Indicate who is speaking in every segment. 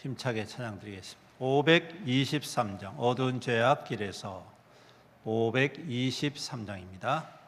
Speaker 1: 힘차게 찬양드리겠습니다. 523장 어두운 죄악 길에서 523장입니다.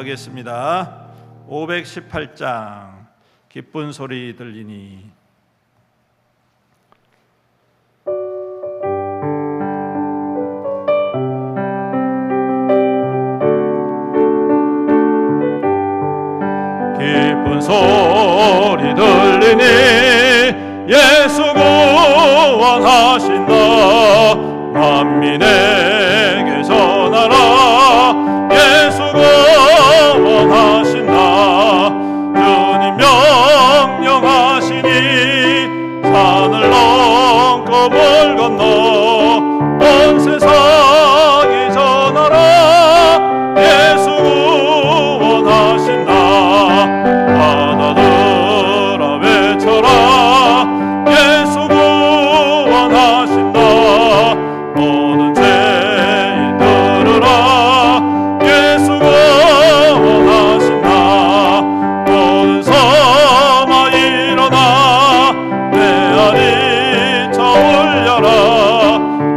Speaker 1: 하겠습니다. 518장 기쁜 소리 들리니. 기쁜 소리 들리니 예수 구원하신다. 만민에게 전하라. 예수 구원하신다. 주님 명령하시니 산을 넘고 물 건너 온 세상에 전하라. 예수 구원하신다. 바다들아 외쳐라. 예수 구원하신다. 모든 죄인 들으라. 예수 구원하신다. 모든 섬아 일어나 내 아리 쳐올려라.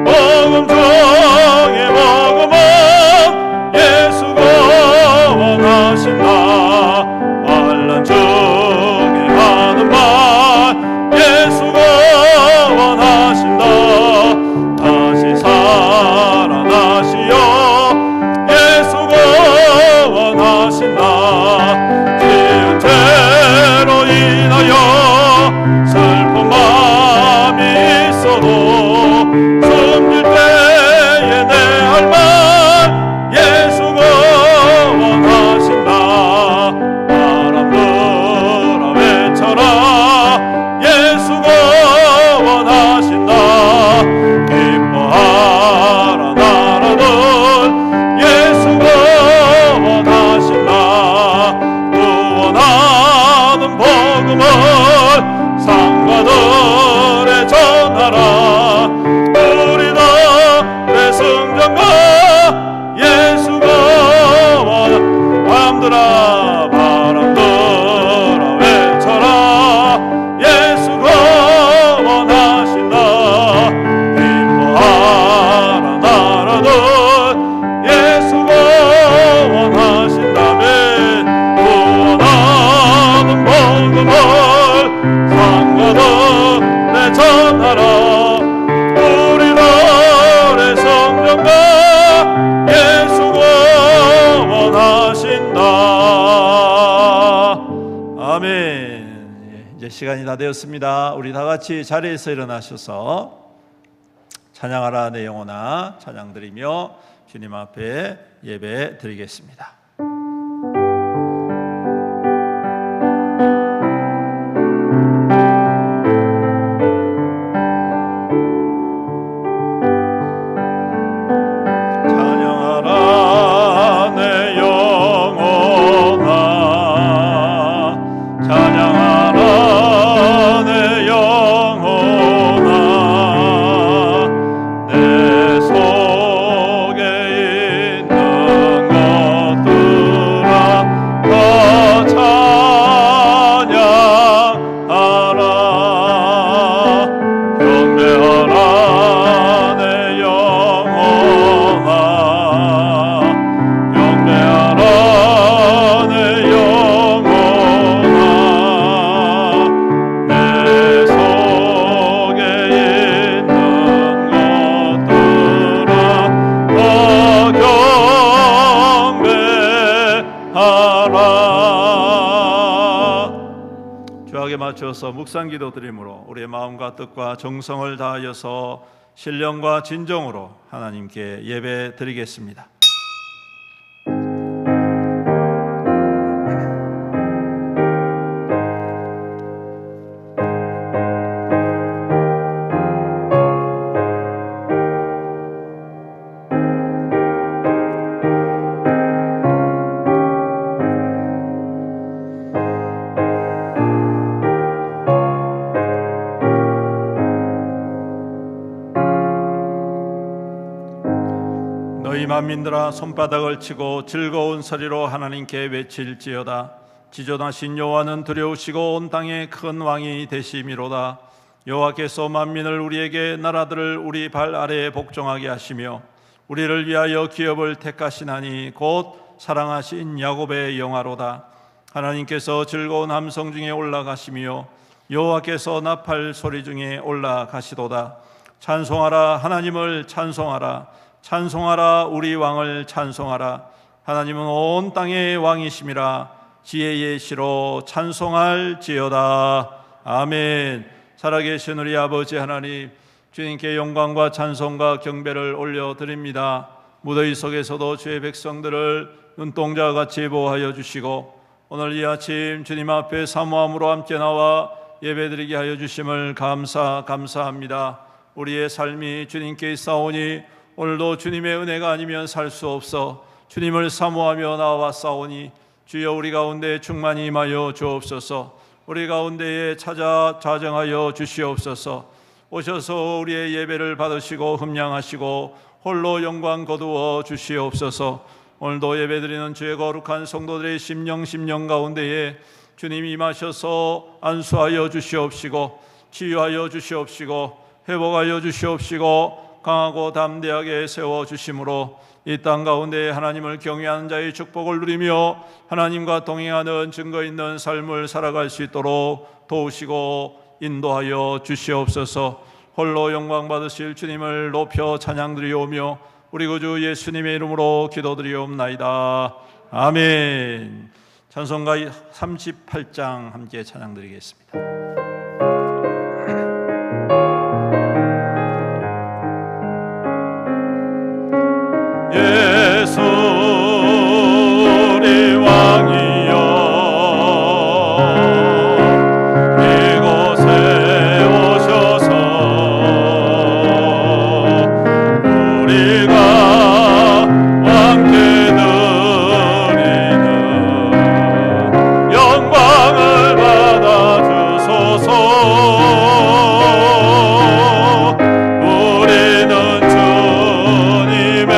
Speaker 1: 복음 중에 복음은 예수 구원하신다. 환난 중에 하는 말 예수 구원하신다. 다시 살아나시어 예수 구원하신다. 지은 죄로 인하여 슬픈 마음이 있어도 숨길 때
Speaker 2: 시간이 다 되었습니다. 우리 다 같이 자리에서 일어나셔서 찬양하라 내 영혼아 찬양 드리며 주님 앞에 예배 드리겠습니다. 맞춰서 묵상기도 드림으로 우리의 마음과 뜻과 정성을 다하여서 신령과 진정으로 하나님께 예배 드리겠습니다. 만민들아 손바닥을 치고 즐거운 소리로 하나님께 외칠지어다. 지존하신 여호와는 두려우시고 온 땅에 큰 왕이 되심이로다. 여호와께서 만민을 우리에게 나라들을 우리 발 아래에 복종하게 하시며 우리를 위하여 기업을 택하시나니 곧 사랑하신 야곱의 영화로다. 하나님께서 즐거운 함성 중에 올라가시며 여호와께서 나팔 소리 중에 올라가시도다. 찬송하라 하나님을 찬송하라. 찬송하라 우리 왕을 찬송하라. 하나님은 온 땅의 왕이심이라. 지혜의 시로 찬송할지어다. 아멘. 살아계신 우리 아버지 하나님, 주님께 영광과 찬송과 경배를 올려드립니다. 무더위 속에서도 주의 백성들을 눈동자와 같이 보호하여 주시고 오늘 이 아침 주님 앞에 사모함으로 함께 나와 예배드리게 하여 주심을 감사합니다. 우리의 삶이 주님께 있사오니 오늘도 주님의 은혜가 아니면 살 수 없어 주님을 사모하며 나와싸오니 주여 우리 가운데 충만히 임하여 주옵소서. 우리 가운데에 찾아 좌정하여 주시옵소서. 오셔서 우리의 예배를 받으시고 흠량하시고 홀로 영광 거두어 주시옵소서. 오늘도 예배드리는 주의 거룩한 성도들의 심령 가운데에 주님 임하셔서 안수하여 주시옵시고 치유하여 주시옵시고 회복하여 주시옵시고 강하고 담대하게 세워주심으로 이 땅 가운데 하나님을 경외하는 자의 축복을 누리며 하나님과 동행하는 증거 있는 삶을 살아갈 수 있도록 도우시고 인도하여 주시옵소서. 홀로 영광 받으실 주님을 높여 찬양드리오며 우리 구주 예수님의 이름으로 기도드리옵나이다. 아멘. 찬송가 38장 함께 찬양드리겠습니다. 예수 우리 왕이여 이곳에 오셔서 우리가 왕께 드리는 영광을 받아 주소서. 우리는 주님을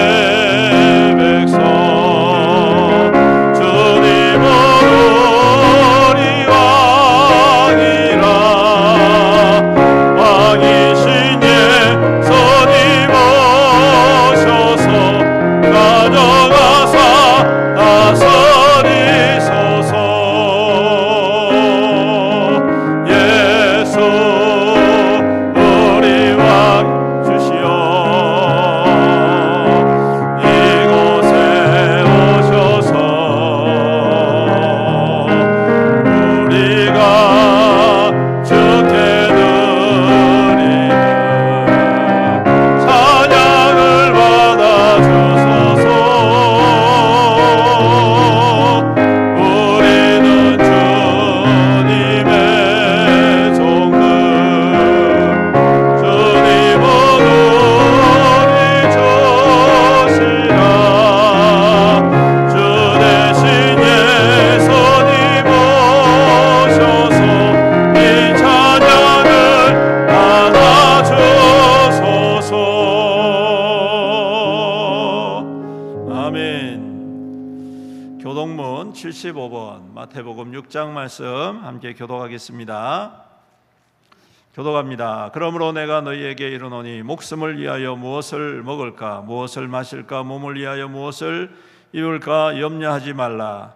Speaker 2: 교동문 75번 마태복음 6장 말씀 함께 교독하겠습니다. 교독합니다. 그러므로 내가 너희에게 이르노니 목숨을 위하여 무엇을 먹을까 무엇을 마실까 몸을 위하여 무엇을 입을까 염려하지 말라.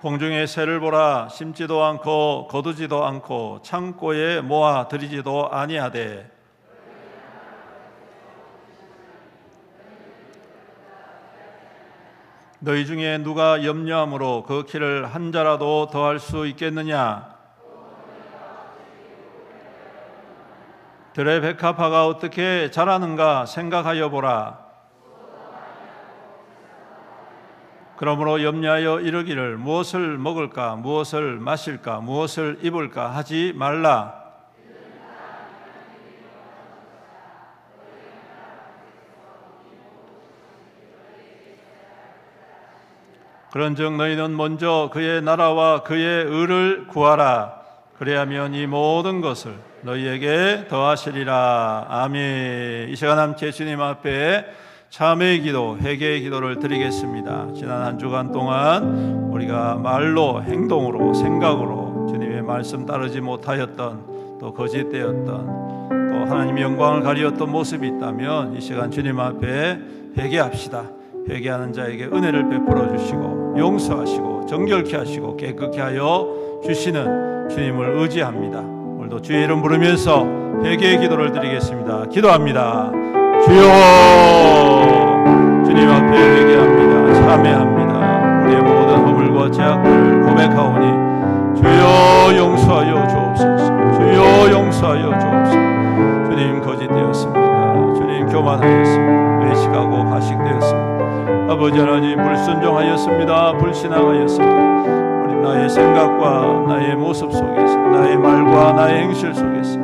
Speaker 2: 공중의 새를 보라. 심지도 않고 거두지도 않고 창고에 모아 들이지도 아니하되 너희 중에 누가 염려함으로 그 키를 한 자라도 더할 수 있겠느냐? 들의 백합화가 어떻게 자라는가 생각하여 보라. 그러므로 염려하여 이르기를 무엇을 먹을까 무엇을 마실까 무엇을 입을까 하지 말라. 그런즉 너희는 먼저 그의 나라와 그의 의를 구하라. 그래야면 이 모든 것을 너희에게 더하시리라. 아멘. 이 시간 함께 주님 앞에 참회의 기도, 회개의 기도를 드리겠습니다. 지난 한 주간 동안 우리가 말로, 행동으로, 생각으로 주님의 말씀 따르지 못하였던, 또 거짓되었던, 또 하나님의 영광을 가리었던 모습이 있다면 이 시간 주님 앞에 회개합시다. 회개하는 자에게 은혜를 베풀어 주시고 용서하시고 정결케 하시고 깨끗게 하여 주시는 주님을 의지합니다. 오늘도 주의 이름 부르면서 회개의 기도를 드리겠습니다. 기도합니다. 주여, 주님 앞에 회개합니다. 참회합니다. 우리의 모든 허물과 죄악을 고백하오니 주여 용서하여 주옵소서. 주여 용서하여 주옵소서. 주님 거짓되었습니다. 주님 교만하였습니다. 외식하고 가식되었습니다. 아버지 하나님 불순종하였습니다. 불신앙하였습니다. 우리 나의 생각과 나의 모습 속에서 나의 말과 나의 행실 속에서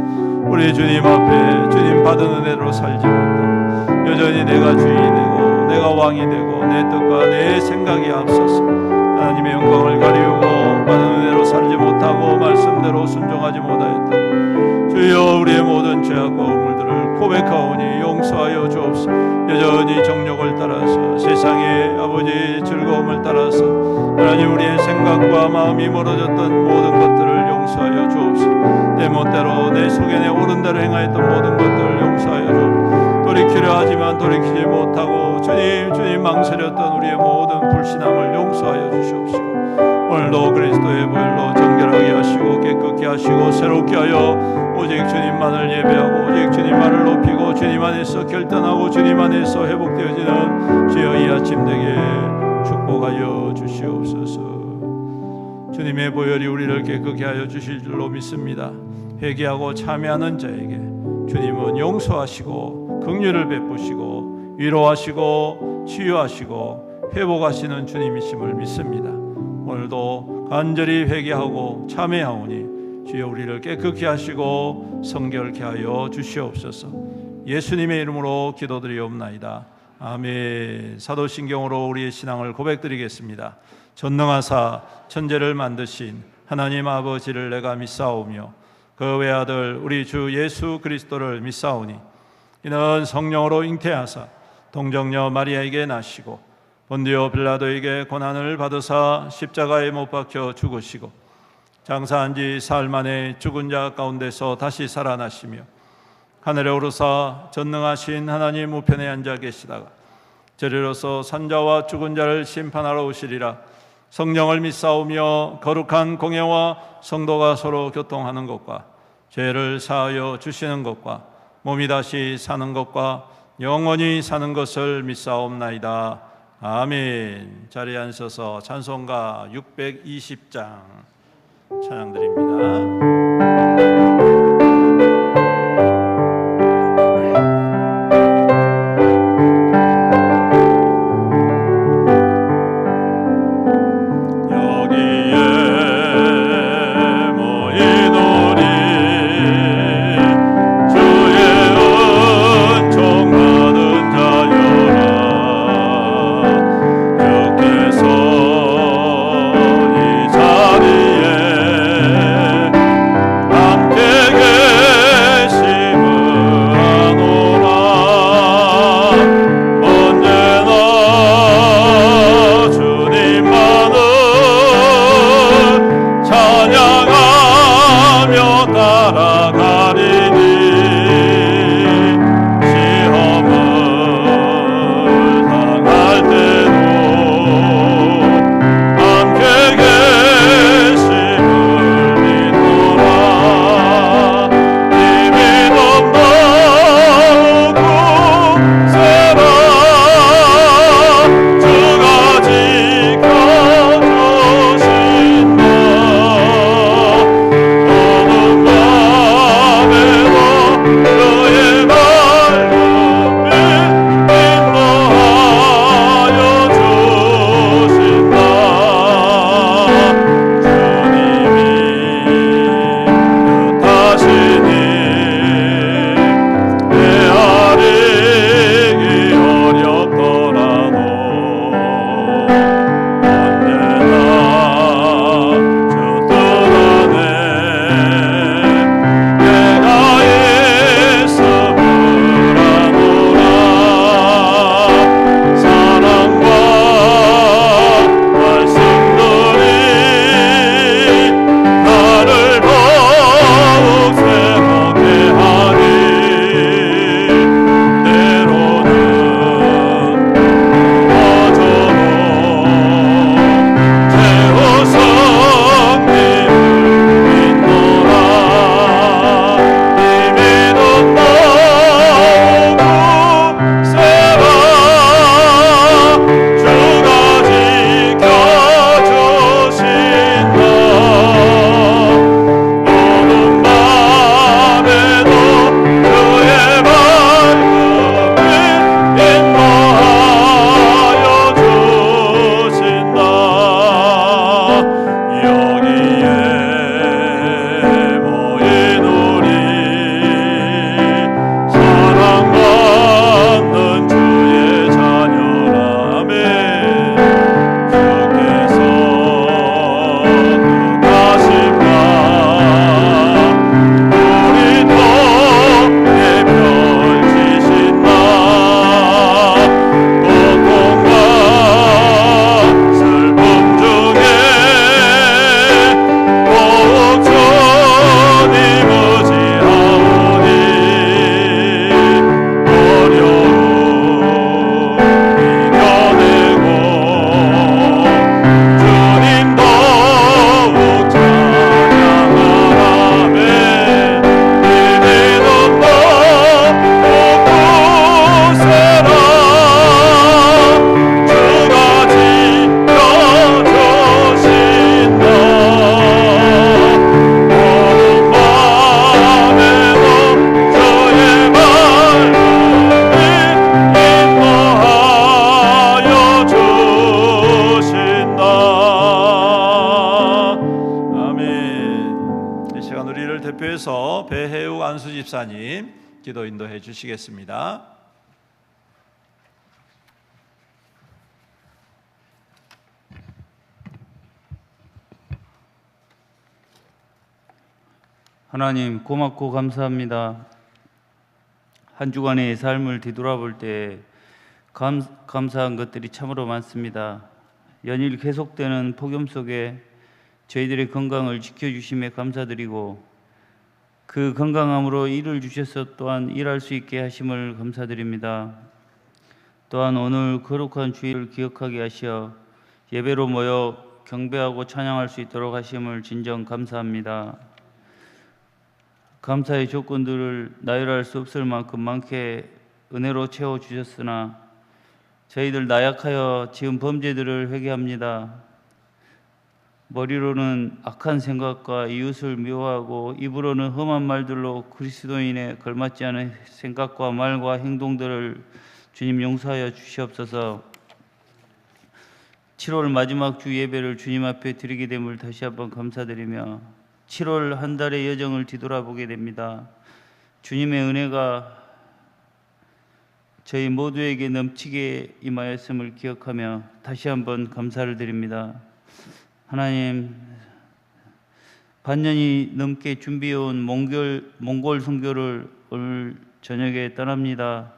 Speaker 2: 우리 주님 앞에 주님 받은 은혜로 살지 못하고 여전히 내가 주인이 되고 내가 왕이 되고 내 뜻과 내 생각이 앞서서 하나님의 영광을 가리우고 받은 은혜로 살지 못하고 말씀대로 순종하지 못하였다. 주여 우리의 모든 죄악과 허물들을 고백하오니 용서하여 주옵소서. 여전히 정욕을 따라서 세상의 아버지 즐거움을 따라서 하나님 우리의 생각과 마음이 멀어졌던 모든 것들을 용서하여 주옵소서. 내 멋대로 내 속에 내 옳은 대로 행하였던 모든 것들을 용서하여 주옵소서. 돌이키려 하지만 돌이키지 못하고 주님 망설였던 우리의 모든 불신앙을 용서하여 주시옵시고 오늘도 그리스도의 보혈로 정결하게 하시고 깨끗게 하시고 새롭게 하여 오직 주님만을 예배하고 오직 주님만을 높이고 주님 안에서 결단하고 주님 안에서 회복되어지는 주여 이 아침 되게 축복하여 주시옵소서. 주님의 보혈이 우리를 깨끗게 하여 주실 줄로 믿습니다. 회개하고 참회하는 자에게 주님은 용서하시고 긍휼을 베푸시고 위로하시고 치유하시고 회복하시는 주님이심을 믿습니다. 오늘도 간절히 회개하고 참회하오니 주여 우리를 깨끗게 하시고 성결케 하여 주시옵소서. 예수님의 이름으로 기도드리옵나이다. 아멘. 사도신경으로 우리의 신앙을 고백드리겠습니다. 전능하사 천지를 만드신 하나님 아버지를 내가 믿사오며 그 외아들 우리 주 예수 그리스도를 믿사오니 이는 성령으로 잉태하사 동정녀 마리아에게 나시고 본디오 빌라도에게 고난을 받으사 십자가에 못 박혀 죽으시고 장사한 지 사흘 만에 죽은 자 가운데서 다시 살아나시며 하늘에 오르사 전능하신 하나님 우편에 앉아 계시다가 저리로서 산자와 죽은 자를 심판하러 오시리라. 성령을 믿사오며 거룩한 공예와 성도가 서로 교통하는 것과 죄를 사하여 주시는 것과 몸이 다시 사는 것과 영원히 사는 것을 믿사옵나이다. 아멘. 자리에 앉으셔서 찬송가 620장 찬양드립니다.
Speaker 1: 함께 주의 말씀이 인도하여 주신다. 주님이 뜻하시니 헤아리기 어렵더라도 언제나 주 뜻 안에 내가 있음을 아노라. 사랑과 말씀들이 나를 더욱 새롭게 하니 때로는 무어져도 최후 성님을 믿노라. 이 믿음 더욱 세라. 주가 지켜주신다. 어두운 밤에도 주의 말씀이 인도하여 주신다. 여기에 모인 우리 사랑받는 주의 자녀라며 주께서 뜻하신가 우리 통해 펼치신다. 고통과 슬픔 중에 더욱 주님 의지하오니 어려움 이겨내고 주님 더욱 찬양하라며 이 믿음 더욱 굳세라. 주가 지켜주신다. 어두운 밤에도 주의 말씀이 인도하여 주신다.
Speaker 2: 아멘. 이 시간 우리를 대표해서 배혜욱 안수 집사님 기도 인도해 주시겠습니다.
Speaker 3: 하나님 고맙고 감사합니다. 한 주간의 삶을 뒤돌아볼 때 감사한 것들이 참으로 많습니다. 연일 계속되는 폭염 속에 저희들의 건강을 지켜주심에 감사드리고 그 건강함으로 일을 주셔서 또한 일할 수 있게 하심을 감사드립니다. 또한 오늘 거룩한 주일을 기억하게 하시어 예배로 모여 경배하고 찬양할 수 있도록 하심을 진정 감사합니다. 감사의 조건들을 나열할 수 없을 만큼 많게 은혜로 채워주셨으나 저희들 나약하여 지은 범죄들을 회개합니다. 머리로는 악한 생각과 이웃을 미워하고 입으로는 험한 말들로 그리스도인에 걸맞지 않은 생각과 말과 행동들을 주님 용서하여 주시옵소서. 7월 마지막 주 예배를 주님 앞에 드리게 됨을 다시 한번 감사드리며 7월 한 달의 여정을 뒤돌아보게 됩니다. 주님의 은혜가 저희 모두에게 넘치게 임하였음을 기억하며 다시 한번 감사를 드립니다. 하나님, 반년이 넘게 준비해온 몽골 선교를 오늘 저녁에 떠납니다.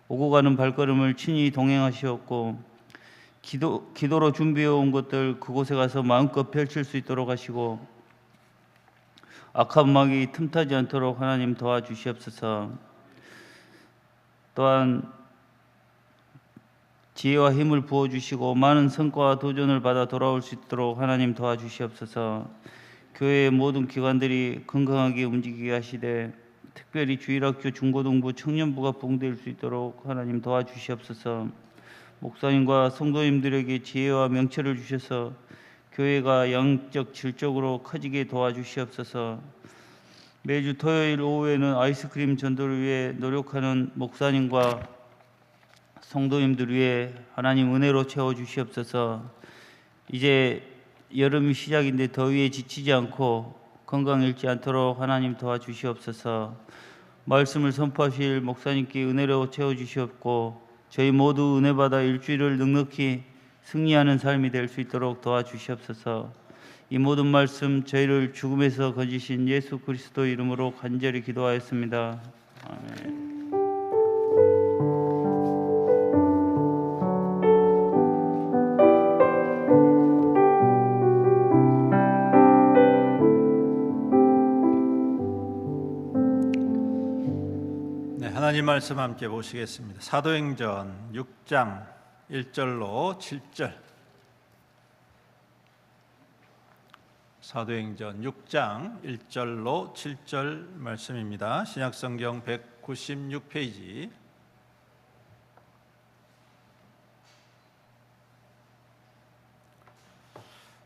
Speaker 3: 오고 가는 발걸음을 친히 동행하시었고 기도로 준비해온 것들 그곳에 가서 마음껏 펼칠 수 있도록 하시고 악한 마귀 틈타지 않도록 하나님 도와주시옵소서. 또한 지혜와 힘을 부어주시고 많은 성과와 도전을 받아 돌아올 수 있도록 하나님 도와주시옵소서. 교회의 모든 기관들이 건강하게 움직이게 하시되 특별히 주일학교, 중고등부, 청년부가 부흥될 수 있도록 하나님 도와주시옵소서. 목사님과 성도님들에게 지혜와 명철을 주셔서 교회가 영적 질적으로 커지게 도와주시옵소서. 매주 토요일 오후에는 아이스크림 전도를 위해 노력하는 목사님과 성도님들 위해 하나님 은혜로 채워주시옵소서. 이제 여름이 시작인데 더위에 지치지 않고 건강 잃지 않도록 하나님 도와주시옵소서. 말씀을 선포하실 목사님께 은혜로 채워주시옵고 저희 모두 은혜 받아 일주일을 넉넉히 승리하는 삶이 될 수 있도록 도와주시옵소서. 이 모든 말씀 저희를 죽음에서 건지신 예수 그리스도 이름으로 간절히 기도하였습니다. 아멘.
Speaker 2: 하나님 말씀 함께 보시겠습니다. 사도행전 6장 1절로 7절. 사도행전 6장 1절로 7절 말씀입니다. 신약성경 196페이지.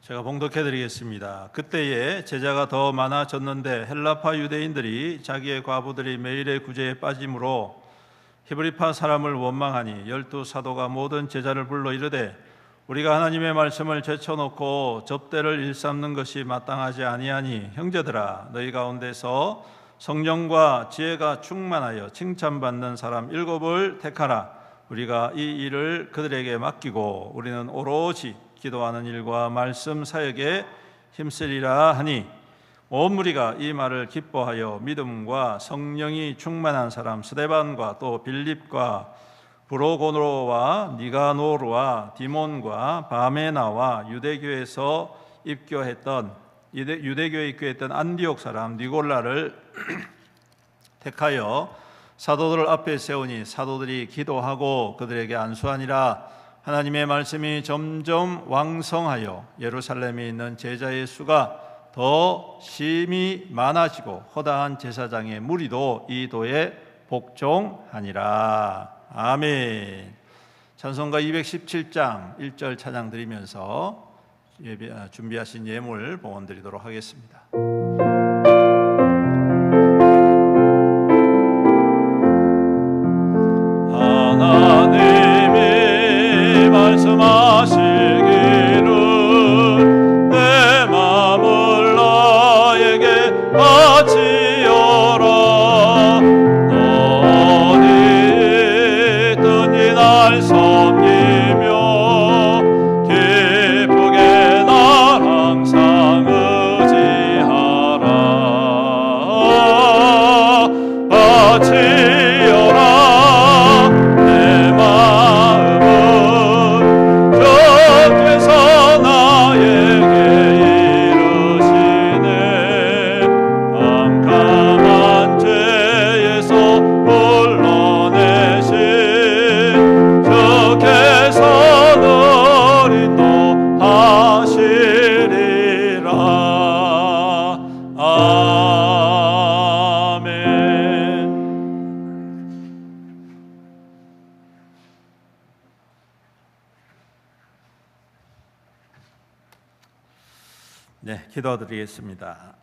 Speaker 2: 제가 봉독해 드리겠습니다. 그때에 제자가 더 많아졌는데 헬라파 유대인들이 자기의 과부들이 매일의 구제에 빠짐으로 히브리파 사람을 원망하니 12사도가 모든 제자를 불러 이르되 우리가 하나님의 말씀을 제쳐놓고 접대를 일삼는 것이 마땅하지 아니하니 형제들아 너희 가운데서 성령과 지혜가 충만하여 칭찬받는 사람 7을 택하라. 우리가 이 일을 그들에게 맡기고 우리는 오로지 기도하는 일과 말씀 사역에 힘쓰리라 하니 온 무리가 이 말을 기뻐하여 믿음과 성령이 충만한 사람 스데반과 또 빌립과 브로고노와 니가노르와 디몬과 바메나와 유대교에 입교했던 안디옥 사람 니골라를 택하여 사도들 앞에 세우니 사도들이 기도하고 그들에게 안수하니라. 하나님의 말씀이 점점 왕성하여 예루살렘에 있는 제자의 수가 더 심히 많아지고 허다한 제사장의 무리도 이 도에 복종하니라. 아멘. 찬송가 217장 1절 찬양 드리면서 준비하신 예물 봉헌 드리도록 하겠습니다.
Speaker 1: 하나님이 말씀하시기를 내 마음을 나에게 바치어라. 너니 있든지 날 섬기며 기쁘게 날 항상 의지하라. 바치어라.
Speaker 2: 네, 기도드리겠습니다.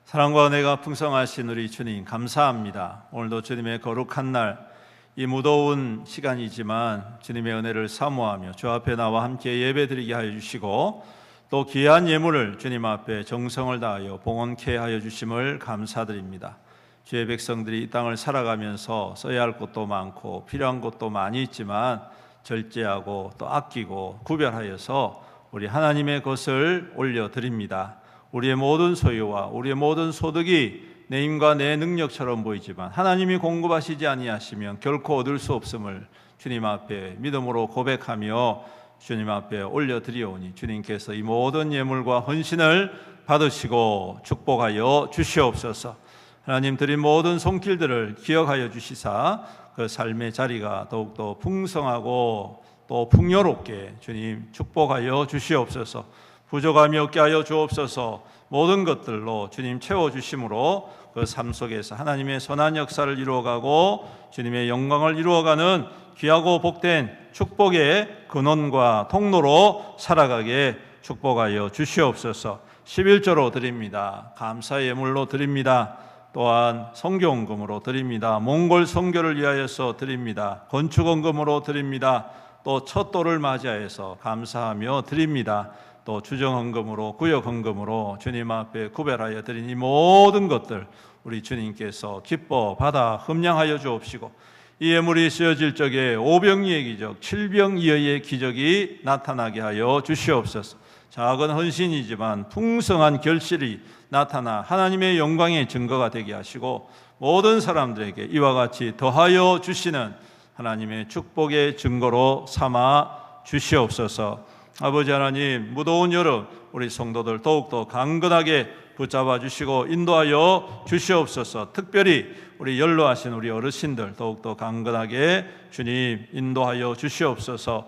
Speaker 2: 사랑과 은혜가 풍성하신 우리 주님 감사합니다. 오늘도 주님의 거룩한 날, 이 무더운 시간이지만 주님의 은혜를 사모하며 주 앞에 나와 함께 예배드리게 하여 주시고 또 귀한 예물을 주님 앞에 정성을 다하여 봉헌케 하여 주심을 감사드립니다. 주의 백성들이 이 땅을 살아가면서 써야 할 것도 많고 필요한 것도 많이 있지만 절제하고 또 아끼고 구별하여서 우리 하나님의 것을 올려드립니다. 우리의 모든 소유와 우리의 모든 소득이 내 힘과 내 능력처럼 보이지만 하나님이 공급하시지 아니하시면 결코 얻을 수 없음을 주님 앞에 믿음으로 고백하며 주님 앞에 올려드리오니 주님께서 이 모든 예물과 헌신을 받으시고 축복하여 주시옵소서. 하나님 드린 모든 손길들을 기억하여 주시사 그 삶의 자리가 더욱더 풍성하고 또 풍요롭게 주님 축복하여 주시옵소서. 부족함이 없게 하여 주옵소서. 모든 것들로 주님 채워주심으로 그 삶 속에서 하나님의 선한 역사를 이루어가고 주님의 영광을 이루어가는 귀하고 복된 축복의 근원과 통로로 살아가게 축복하여 주시옵소서. 11조로 드립니다. 감사의 예물로 드립니다. 또한 성교원금으로 드립니다. 몽골 선교를 위하여서 드립니다. 건축원금으로 드립니다. 또 첫 돌을 맞이하여서 감사하며 드립니다. 또 주정헌금으로 구역헌금으로 주님 앞에 구별하여 드린 이 모든 것들 우리 주님께서 기뻐 받아 흠량하여 주옵시고, 이 예물이 쓰여질 적에 오병이의 기적, 칠병이어의 기적이 나타나게 하여 주시옵소서. 작은 헌신이지만 풍성한 결실이 나타나 하나님의 영광의 증거가 되게 하시고, 모든 사람들에게 이와 같이 더하여 주시는 하나님의 축복의 증거로 삼아 주시옵소서. 아버지 하나님, 무더운 여름 우리 성도들 더욱더 강건하게 붙잡아 주시고 인도하여 주시옵소서. 특별히 우리 연로하신 우리 어르신들 더욱더 강건하게 주님 인도하여 주시옵소서.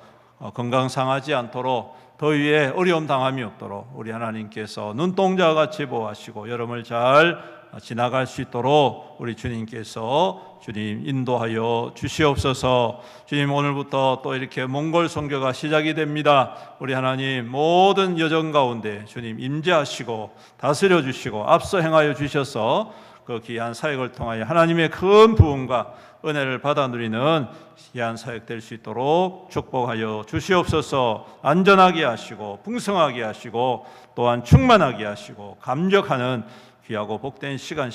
Speaker 2: 건강 상하지 않도록, 더위에 어려움 당함이 없도록 우리 하나님께서 눈동자와 같이 보호하시고 여름을 잘 지나갈 수 있도록 우리 주님께서 주님 인도하여 주시옵소서. 주님, 오늘부터 또 이렇게 몽골 선교가 시작이 됩니다. 우리 하나님 모든 여정 가운데 주님 임재하시고 다스려 주시고 앞서 행하여 주셔서 그 귀한 사역을 통하여 하나님의 큰 부흥과 은혜를 받아 누리는 귀한 사역 될 수 있도록 축복하여 주시옵소서. 안전하게 하시고 풍성하게 하시고 또한 충만하게 하시고 감격하는 귀하고 복된 시간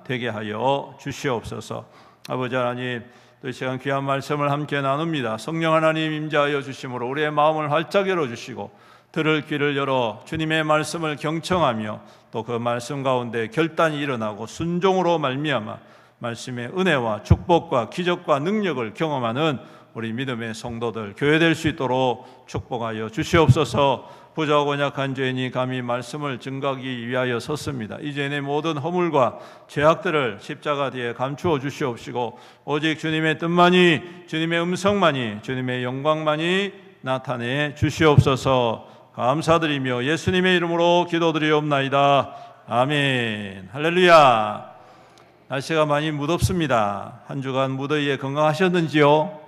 Speaker 2: 되게 하여 주시옵소서. 아버지 하나님, 또 이 시간 귀한 말씀을 함께 나눕니다. 성령 하나님 임재하여 주심으로 우리의 마음을 활짝 열어주시고 들을 귀를 열어 주님의 말씀을 경청하며 또 그 말씀 가운데 결단이 일어나고 순종으로 말미암아 말씀의 은혜와 축복과 기적과 능력을 경험하는 우리 믿음의 성도들 교회될 수 있도록 축복하여 주시옵소서. 부족하고 약한 죄인이 감히 말씀을 증거하기 위하여 섰습니다. 이제 내 모든 허물과 죄악들을 십자가 뒤에 감추어 주시옵시고 오직 주님의 뜻만이, 주님의 음성만이, 주님의 영광만이 나타내 주시옵소서. 감사드리며 예수님의 이름으로 기도드리옵나이다. 아멘. 할렐루야. 날씨가 많이 무덥습니다. 한 주간 무더위에 건강하셨는지요?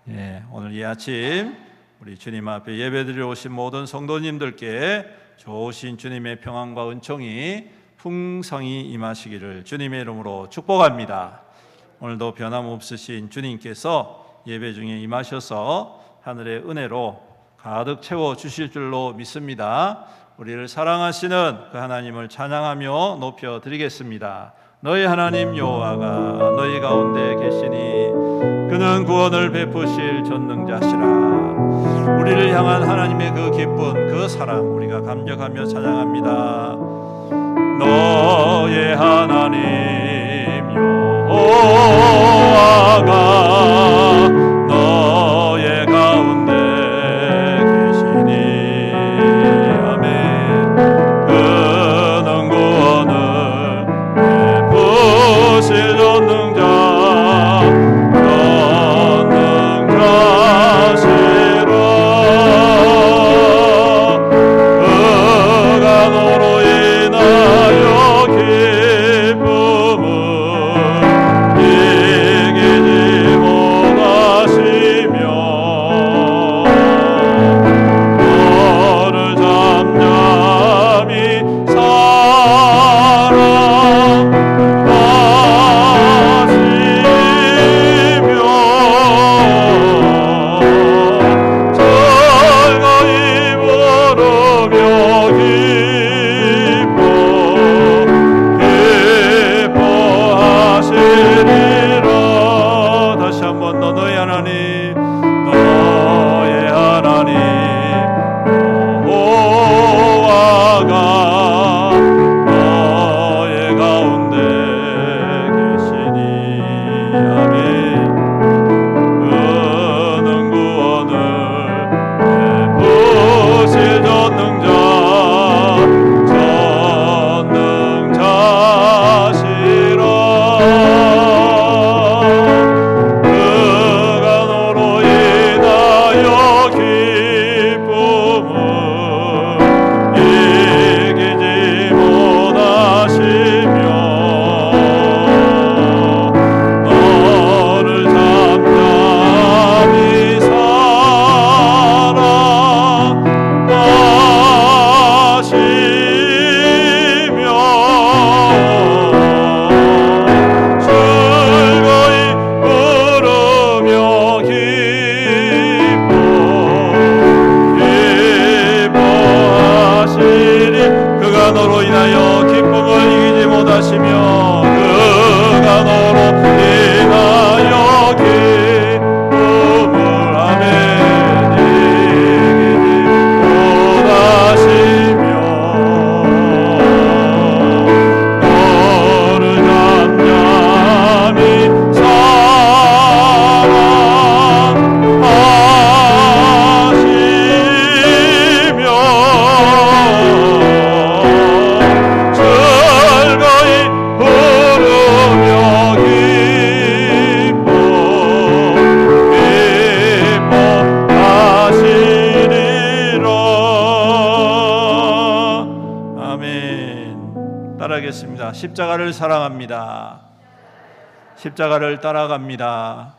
Speaker 2: 예, 오늘 이 아침 우리 주님 앞에 예배드리러 오신 모든 성도님들께 좋으신 주님의 평안과 은총이 풍성히 임하시기를 주님의 이름으로 축복합니다. 오늘도 변함없으신 주님께서 예배 중에 임하셔서 하늘의 은혜로 가득 채워 주실 줄로 믿습니다. 우리를 사랑하시는 그 하나님을 찬양하며 높여 드리겠습니다. 너희 하나님 여호와가 너희 가운데 계시니 그는 구원을 베푸실 전능자시라. 우리를 향한 하나님의 그 기쁜 그 사랑 우리가 감격하며 찬양합니다. 너의 하나님 여호와가 너의 가운데 계시니 아멘. 그는 구원을 베푸실 전능자시라. 그가 너로 인하여 기쁨을 십자가를 사랑합니다. 십자가를 따라갑니다.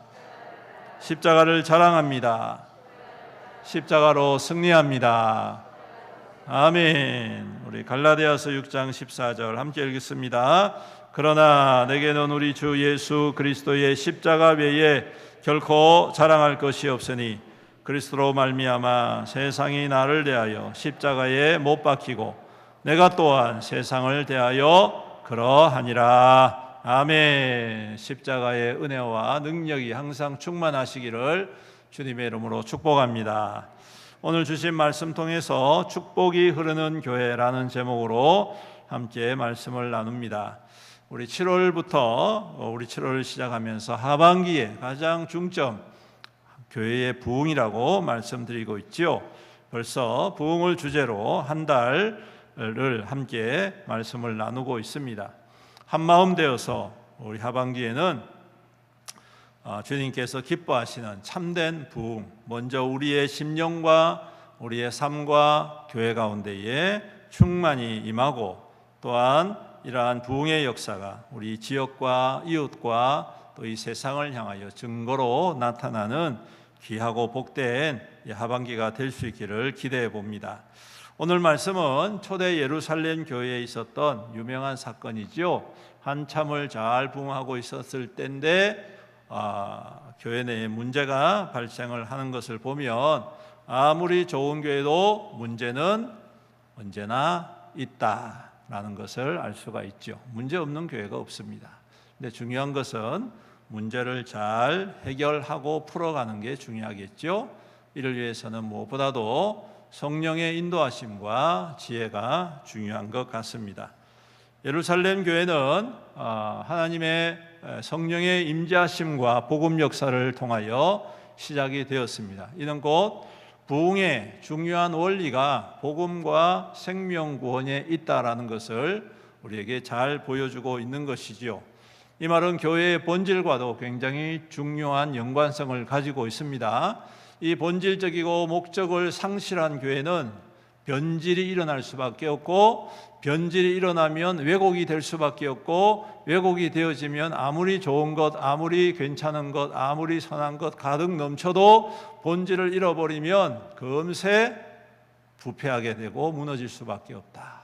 Speaker 2: 십자가를 자랑합니다. 십자가로 승리합니다. 아멘. 우리 갈라디아서 6장 14절 함께 읽겠습니다. 그러나 내게는 우리 주 예수 그리스도의 십자가 외에 결코 자랑할 것이 없으니 그리스도로 말미암아 세상이 나를 대하여 십자가에 못 박히고 내가 또한 세상을 대하여 그러하니라. 아멘. 십자가의 은혜와 능력이 항상 충만하시기를 주님의 이름으로 축복합니다. 오늘 주신 말씀 통해서 축복이 흐르는 교회라는 제목으로 함께 말씀을 나눕니다. 우리 7월을 시작하면서 하반기에 가장 중점 교회의 부흥이라고 말씀드리고 있죠. 벌써 부흥을 주제로 한 달을 함께 말씀을 나누고 있습니다. 한마음 되어서 우리 하반기에는 주님께서 기뻐하시는 참된 부흥, 먼저 우리의 심령과 우리의 삶과 교회 가운데에 충만히 임하고, 또한 이러한 부흥의 역사가 우리 지역과 이웃과 또 이 세상을 향하여 증거로 나타나는 귀하고 복된 하반기가 될 수 있기를 기대해 봅니다. 오늘 말씀은 초대 예루살렘 교회에 있었던 유명한 사건이죠. 한참을 잘 부흥하고 있었을 때인데 교회 내에 문제가 발생을 하는 것을 보면 아무리 좋은 교회도 문제는 언제나 있다라는 것을 알 수가 있죠. 문제 없는 교회가 없습니다. 근데 중요한 것은 문제를 잘 해결하고 풀어가는 게 중요하겠죠. 이를 위해서는 무엇보다도 성령의 인도하심과 지혜가 중요한 것 같습니다. 예루살렘 교회는 하나님의 성령의 임재하심과 복음 역사를 통하여 시작이 되었습니다. 이는 곧 부흥의 중요한 원리가 복음과 생명 구원에 있다라는 것을 우리에게 잘 보여주고 있는 것이지요. 이 말은 교회의 본질과도 굉장히 중요한 연관성을 가지고 있습니다. 이 본질적이고 목적을 상실한 교회는 변질이 일어날 수밖에 없고, 변질이 일어나면 왜곡이 될 수밖에 없고, 왜곡이 되어지면 아무리 좋은 것, 아무리 괜찮은 것, 아무리 선한 것 가득 넘쳐도 본질을 잃어버리면 금세 부패하게 되고 무너질 수밖에 없다.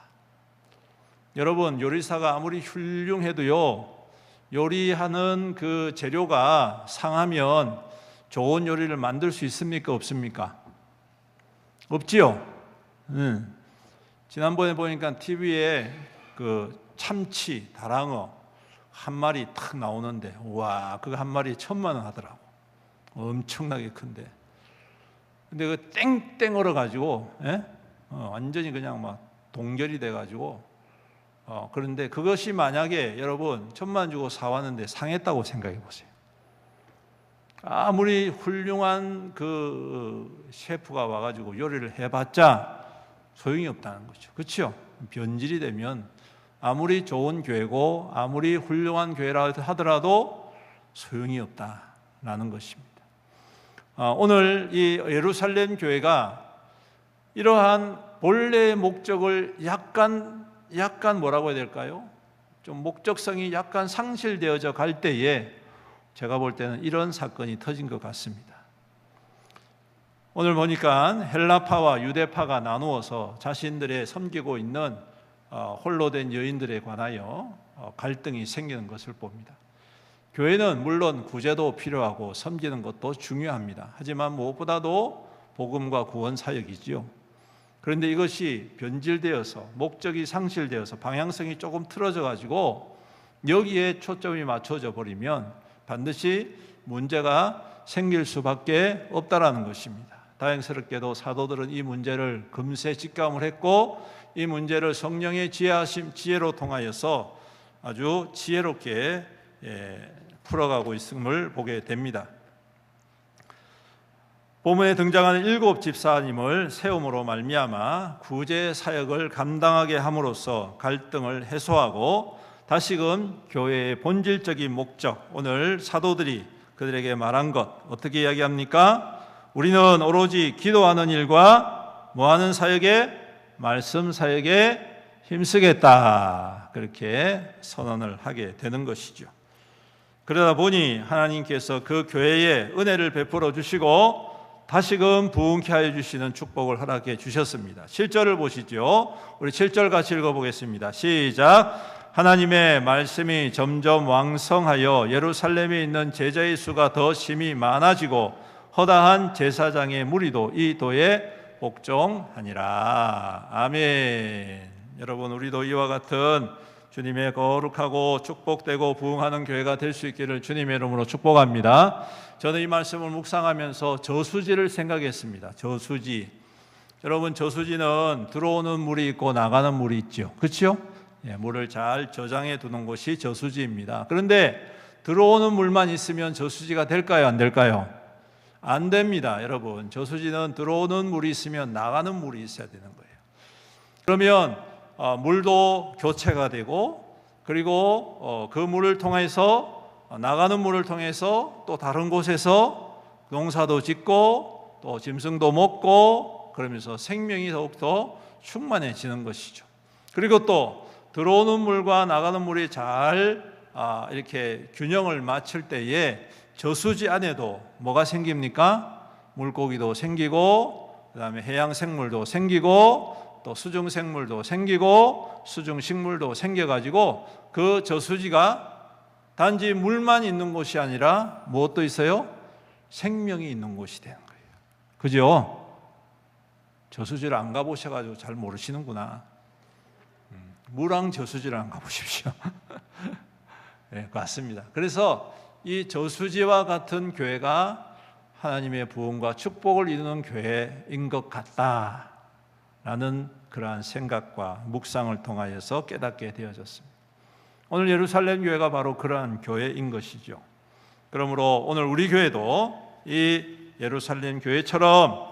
Speaker 2: 여러분, 요리사가 아무리 훌륭해도요, 요리하는 그 재료가 상하면 좋은 요리를 만들 수 있습니까? 없습니까? 없지요. 지난번에 보니까 TV에 그 참치, 다랑어 한 마리 탁 나오는데, 와, 그거 한 마리 1,000만 원 하더라고. 엄청나게 큰데. 근데 그 땡땡 얼어가지고, 완전히 그냥 막 동결이 돼가지고, 그런데 그것이 만약에 여러분 1,000만 주고 사왔는데 상했다고 생각해 보세요. 아무리 훌륭한 그 셰프가 와가지고 요리를 해봤자 소용이 없다는 거죠. 그렇죠? 변질이 되면 아무리 좋은 교회고 아무리 훌륭한 교회라 하더라도 소용이 없다라는 것입니다. 오늘 이 예루살렘 교회가 이러한 본래의 목적을 약간 뭐라고 해야 될까요? 좀 목적성이 약간 상실되어져 갈 때에 제가 볼 때는 이런 사건이 터진 것 같습니다. 오늘 보니까 헬라파와 유대파가 나누어서 자신들의 섬기고 있는 홀로 된 여인들에 관하여 갈등이 생기는 것을 봅니다. 교회는 물론 구제도 필요하고 섬기는 것도 중요합니다. 하지만 무엇보다도 복음과 구원 사역이지요. 그런데 이것이 변질되어서 목적이 상실되어서 방향성이 조금 틀어져 가지고 여기에 초점이 맞춰져 버리면 반드시 문제가 생길 수밖에 없다라는 것입니다. 다행스럽게도 사도들은 이 문제를 금세 직감을 했고, 이 문제를 성령의 지혜로 통하여서 아주 지혜롭게 풀어가고 있음을 보게 됩니다. 본문에 등장하는 7 집사님을 세움으로 말미암아 구제 사역을 감당하게 함으로써 갈등을 해소하고 다시금 교회의 본질적인 목적, 오늘 사도들이 그들에게 말한 것 어떻게 이야기합니까? 우리는 오로지 기도하는 일과 뭐하는 사역에? 말씀 사역에 힘쓰겠다. 그렇게 선언을 하게 되는 것이죠. 그러다 보니 하나님께서 그 교회에 은혜를 베풀어 주시고 다시금 부흥케 하여 주시는 축복을 허락해 주셨습니다. 7절을 보시죠. 우리 7절 같이 읽어보겠습니다. 시작. 하나님의 말씀이 점점 왕성하여 예루살렘에 있는 제자의 수가 더 심히 많아지고 허다한 제사장의 무리도 이 도에 복종하니라. 아멘. 여러분, 우리도 이와 같은 주님의 거룩하고 축복되고 부흥하는 교회가 될 수 있기를 주님의 이름으로 축복합니다. 저는 이 말씀을 묵상하면서 저수지를 생각했습니다. 저수지. 여러분, 저수지는 들어오는 물이 있고 나가는 물이 있죠. 그렇죠? 물을 잘 저장해 두는 곳이 저수지입니다. 그런데 들어오는 물만 있으면 저수지가 될까요? 안 될까요? 안 됩니다. 여러분, 저수지는 들어오는 물이 있으면 나가는 물이 있어야 되는 거예요. 그러면 물도 교체가 되고, 그리고 그 물을 통해서 나가는 물을 통해서 또 다른 곳에서 농사도 짓고 또 짐승도 먹고 그러면서 생명이 더욱더 충만해지는 것이죠. 그리고 또 들어오는 물과 나가는 물이 잘 이렇게 균형을 맞출 때에 저수지 안에도 뭐가 생깁니까? 물고기도 생기고, 그 다음에 해양 생물도 생기고, 또 수중 생물도 생기고, 수중 식물도 생겨가지고 그 저수지가 단지 물만 있는 곳이 아니라 무엇도 있어요? 생명이 있는 곳이 되는 거예요. 그죠? 저수지를 안 가보셔가지고 잘 모르시는구나. 무랑 저수지를 안 가보십시오. 네, 맞습니다. 그래서 이 저수지와 같은 교회가 하나님의 부흥과 축복을 이루는 교회인 것 같다라는 그러한 생각과 묵상을 통하여서 깨닫게 되어졌습니다. 오늘 예루살렘 교회가 바로 그러한 교회인 것이죠. 그러므로 오늘 우리 교회도 이 예루살렘 교회처럼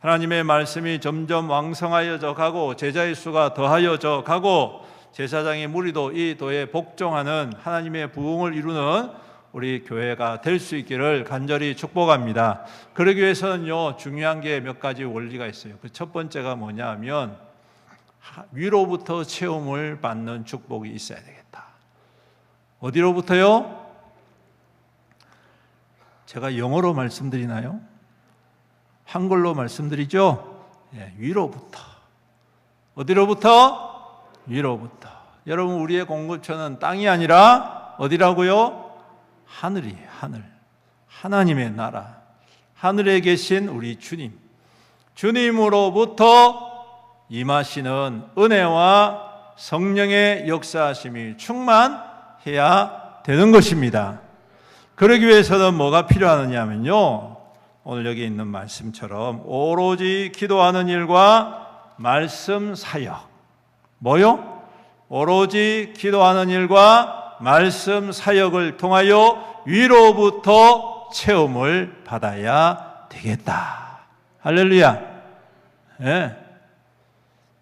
Speaker 2: 하나님의 말씀이 점점 왕성하여져 가고 제자의 수가 더하여져 가고 제사장의 무리도 이 도에 복종하는 하나님의 부흥을 이루는 우리 교회가 될 수 있기를 간절히 축복합니다. 그러기 위해서는요, 중요한 게 몇 가지 원리가 있어요. 그 첫 번째가 뭐냐 하면 위로부터 체험을 받는 축복이 있어야 되겠다. 어디로부터요? 제가 영어로 말씀드리나요? 한글로 말씀드리죠? 위로부터. 어디로부터? 위로부터. 여러분, 우리의 공급처는 땅이 아니라 어디라고요? 하늘이에요. 하늘. 하나님의 나라. 하늘에 계신 우리 주님. 주님으로부터 임하시는 은혜와 성령의 역사하심이 충만해야 되는 것입니다. 그러기 위해서는 뭐가 필요하느냐 하면요, 오늘 여기 있는 말씀처럼 오로지 기도하는 일과 말씀 사역. 뭐요? 오로지 기도하는 일과 말씀 사역을 통하여 위로부터 체험을 받아야 되겠다. 할렐루야. 네.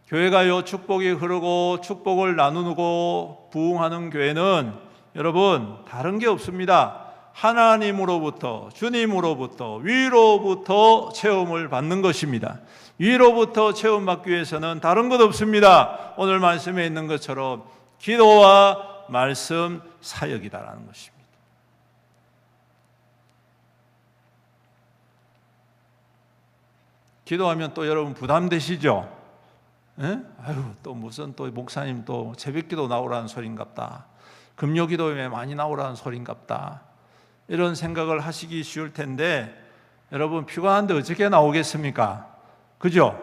Speaker 2: 교회가요, 축복이 흐르고 축복을 나누고 부흥하는 교회는 여러분 다른 게 없습니다. 하나님으로부터, 주님으로부터, 위로부터 체험을 받는 것입니다. 위로부터 체험받기 위해서는 다른 것 없습니다. 오늘 말씀에 있는 것처럼 기도와 말씀 사역이다라는 것입니다. 기도하면 또 여러분 부담되시죠? 예? 아유, 또 무슨 또 목사님 또 새벽기도 나오라는 소린갑다. 금요기도에 많이 나오라는 소린갑다. 이런 생각을 하시기 쉬울 텐데 여러분 피곤한데 어떻게 나오겠습니까? 그죠?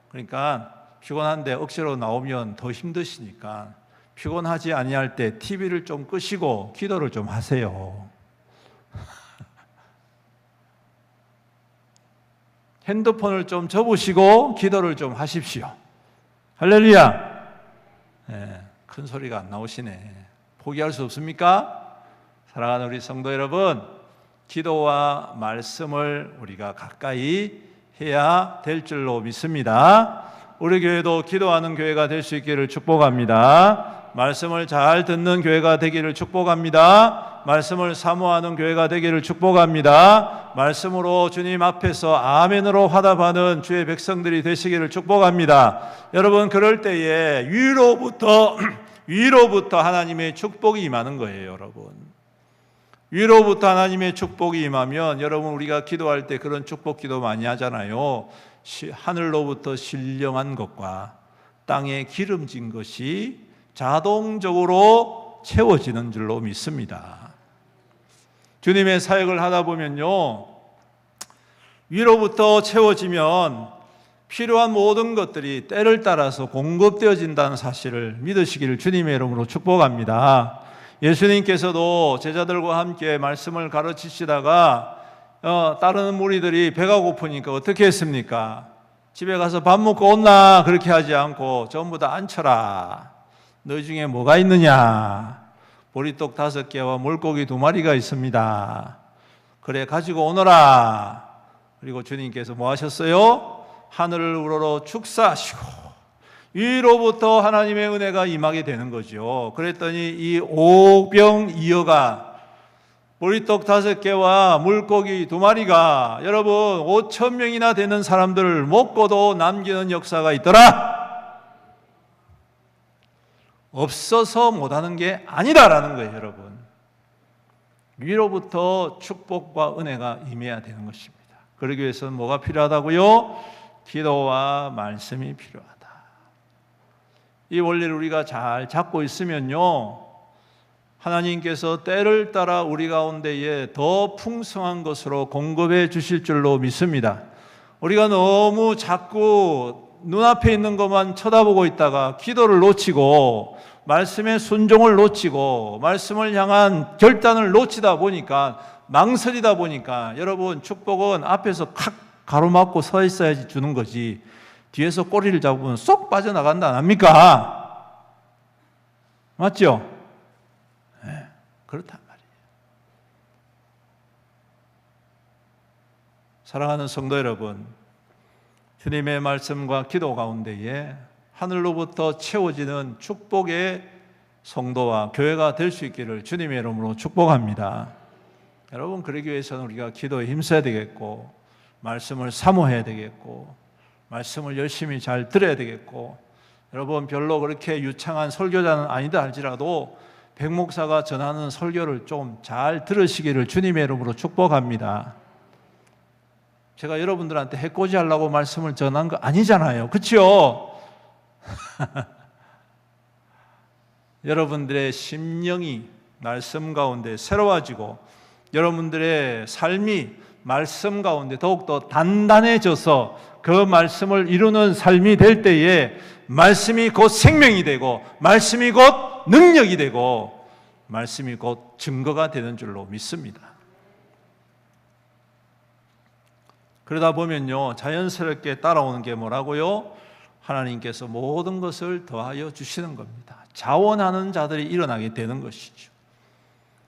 Speaker 2: 그러니까 피곤한데 억지로 나오면 더 힘드시니까 피곤하지 아니할 때 TV를 좀 끄시고 기도를 좀 하세요. 핸드폰을 좀 접으시고 기도를 좀 하십시오. 할렐루야. 네, 큰 소리가 안 나오시네. 포기할 수 없습니까? 사랑하는 우리 성도 여러분, 기도와 말씀을 우리가 가까이 해야 될 줄로 믿습니다. 우리 교회도 기도하는 교회가 될 수 있기를 축복합니다. 말씀을 잘 듣는 교회가 되기를 축복합니다. 말씀을 사모하는 교회가 되기를 축복합니다. 말씀으로 주님 앞에서 아멘으로 화답하는 주의 백성들이 되시기를 축복합니다. 여러분, 그럴 때에 위로부터 하나님의 축복이 임하는 거예요. 여러분, 위로부터 하나님의 축복이 임하면, 여러분, 우리가 기도할 때 그런 축복 기도 많이 하잖아요. 하늘로부터 신령한 것과 땅에 기름진 것이 자동적으로 채워지는 줄로 믿습니다. 주님의 사역을 하다 보면요, 위로부터 채워지면 필요한 모든 것들이 때를 따라서 공급되어진다는 사실을 믿으시기를 주님의 이름으로 축복합니다. 예수님께서도 제자들과 함께 말씀을 가르치시다가 다른 무리들이 배가 고프니까 어떻게 했습니까? 집에 가서 밥 먹고 온나? 그렇게 하지 않고 전부 다 앉혀라. 너희 중에 뭐가 있느냐? 보리떡 5개와 물고기 2마리가 있습니다. 그래, 가지고 오너라. 그리고 주님께서 뭐 하셨어요? 하늘을 우러러 축사하시고 위로부터 하나님의 은혜가 임하게 되는 거죠. 그랬더니 이 오병이어가, 보리떡 5개와 물고기 2마리가 여러분 5,000명이나 되는 사람들을 먹고도 남기는 역사가 있더라. 없어서 못하는 게 아니다라는 거예요. 여러분, 위로부터 축복과 은혜가 임해야 되는 것입니다. 그러기 위해서는 뭐가 필요하다고요? 기도와 말씀이 필요하다. 이 원리를 우리가 잘 잡고 있으면요, 하나님께서 때를 따라 우리 가운데에 더 풍성한 것으로 공급해 주실 줄로 믿습니다. 우리가 너무 자꾸 눈앞에 있는 것만 쳐다보고 있다가 기도를 놓치고 말씀의 순종을 놓치고 말씀을 향한 결단을 놓치다 보니까, 망설이다 보니까, 여러분, 축복은 앞에서 칵 가로막고 서 있어야지 주는 거지, 뒤에서 꼬리를 잡으면 쏙 빠져나간다 안 합니까? 맞죠? 네, 그렇단 말이에요. 사랑하는 성도 여러분, 주님의 말씀과 기도 가운데에 하늘로부터 채워지는 축복의 성도와 교회가 될 수 있기를 주님의 이름으로 축복합니다. 여러분, 그러기 위해서는 우리가 기도에 힘써야 되겠고, 말씀을 사모해야 되겠고, 말씀을 열심히 잘 들어야 되겠고, 여러분, 별로 그렇게 유창한 설교자는 아니다 할지라도 백 목사가 전하는 설교를 좀 잘 들으시기를 주님의 이름으로 축복합니다. 제가 여러분들한테 해코지 하려고 말씀을 전한 거 아니잖아요. 그렇죠? 여러분들의 심령이 말씀 가운데 새로워지고 여러분들의 삶이 말씀 가운데 더욱더 단단해져서 그 말씀을 이루는 삶이 될 때에 말씀이 곧 생명이 되고 말씀이 곧 능력이 되고 말씀이 곧 증거가 되는 줄로 믿습니다. 그러다 보면요, 자연스럽게 따라오는 게 뭐라고요? 하나님께서 모든 것을 더하여 주시는 겁니다. 자원하는 자들이 일어나게 되는 것이죠.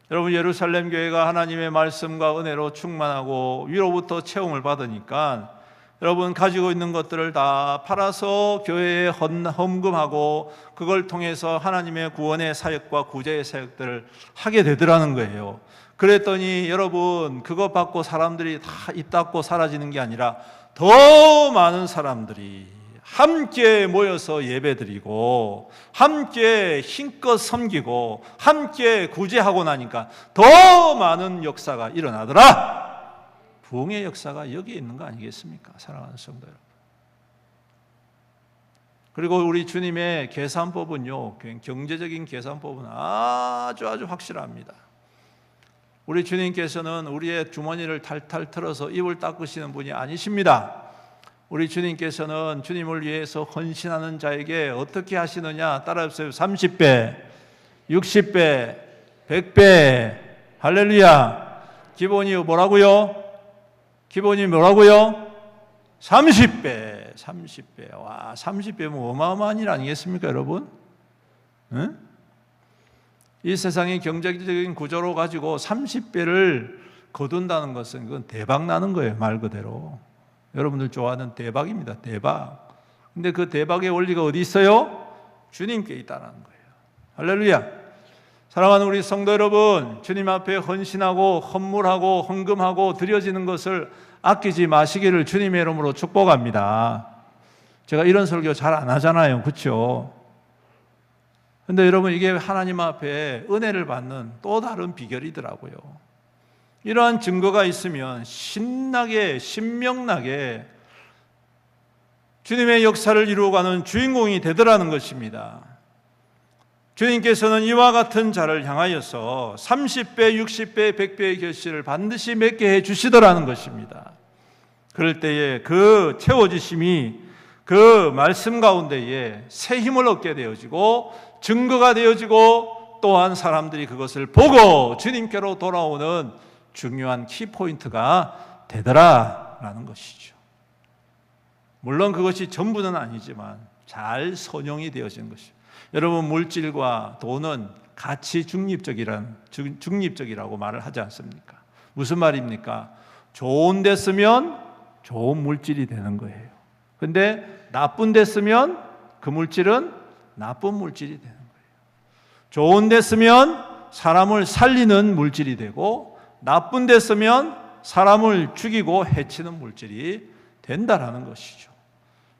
Speaker 2: 여러분, 예루살렘 교회가 하나님의 말씀과 은혜로 충만하고 위로부터 채움을 받으니까 여러분, 가지고 있는 것들을 다 팔아서 교회에 헌금하고 그걸 통해서 하나님의 구원의 사역과 구제의 사역들을 하게 되더라는 거예요. 그랬더니 여러분, 그것 받고 사람들이 다 입 닫고 사라지는 게 아니라 더 많은 사람들이 함께 모여서 예배드리고 함께 힘껏 섬기고 함께 구제하고 나니까 더 많은 역사가 일어나더라. 부흥의 역사가 여기에 있는 거 아니겠습니까? 사랑하는 성도 여러분. 그리고 우리 주님의 계산법은요, 경제적인 계산법은 아주 확실합니다. 우리 주님께서는 우리의 주머니를 탈탈 털어서 입을 닦으시는 분이 아니십니다. 우리 주님께서는 주님을 위해서 헌신하는 자에게 어떻게 하시느냐? 따라해보세요. 30배, 60배, 100배. 할렐루야. 기본이 뭐라고요? 기본이 뭐라고요? 30배. 30배. 와, 30배면 어마어마한 일 아니겠습니까, 여러분? 응? 이 세상의 경제적인 구조로 가지고 30배를 거둔다는 것은 그건 대박 나는 거예요, 말 그대로. 여러분들 좋아하는 대박입니다, 대박. 근데 그 대박의 원리가 어디 있어요? 주님께 있다는 거예요. 할렐루야. 사랑하는 우리 성도 여러분, 주님 앞에 헌신하고 헌물하고 헌금하고 드려지는 것을 아끼지 마시기를 주님의 이름으로 축복합니다. 제가 이런 설교 잘 안 하잖아요, 그렇죠? 근데 여러분, 이게 하나님 앞에 은혜를 받는 또 다른 비결이더라고요. 이러한 증거가 있으면 신나게 신명나게 주님의 역사를 이루어가는 주인공이 되더라는 것입니다. 주님께서는 이와 같은 자를 향하여서 30배, 60배, 100배의 결실을 반드시 맺게 해주시더라는 것입니다. 그럴 때에 그 채워지심이 그 말씀 가운데에 새 힘을 얻게 되어지고 증거가 되어지고 또한 사람들이 그것을 보고 주님께로 돌아오는 중요한 키포인트가 되더라라는 것이죠. 물론 그것이 전부는 아니지만 잘 선용이 되어진 것이죠. 여러분, 물질과 돈은 가치 중립적이라고 말을 하지 않습니까? 무슨 말입니까? 좋은 데 쓰면 좋은 물질이 되는 거예요. 근데 나쁜 데 쓰면 그 물질은 나쁜 물질이 되는 거예요. 좋은 데 쓰면 사람을 살리는 물질이 되고 나쁜 데 쓰면 사람을 죽이고 해치는 물질이 된다라는 것이죠.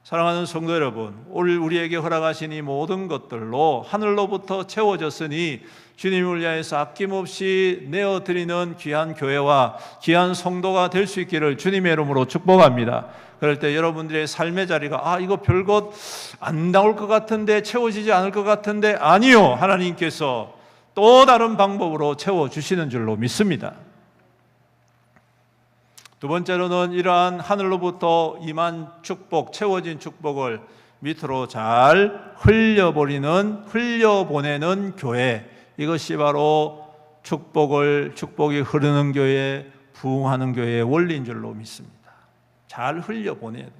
Speaker 2: 사랑하는 성도 여러분, 오늘 우리에게 허락하신 이 모든 것들로 하늘로부터 채워졌으니 주님을 위하여서 아낌없이 내어드리는 귀한 교회와 귀한 성도가 될 수 있기를 주님의 이름으로 축복합니다. 그럴 때 여러분들의 삶의 자리가 이거 별것 안 나올 것 같은데, 채워지지 않을 것 같은데, 아니요, 하나님께서 또 다른 방법으로 채워주시는 줄로 믿습니다. 두 번째로는 이러한 하늘로부터 임한 축복, 채워진 축복을 밑으로 잘 흘려보내는 교회, 이것이 바로 축복이 흐르는 교회, 부흥하는 교회의 원리인 줄로 믿습니다. 잘 흘려보내야 돼요.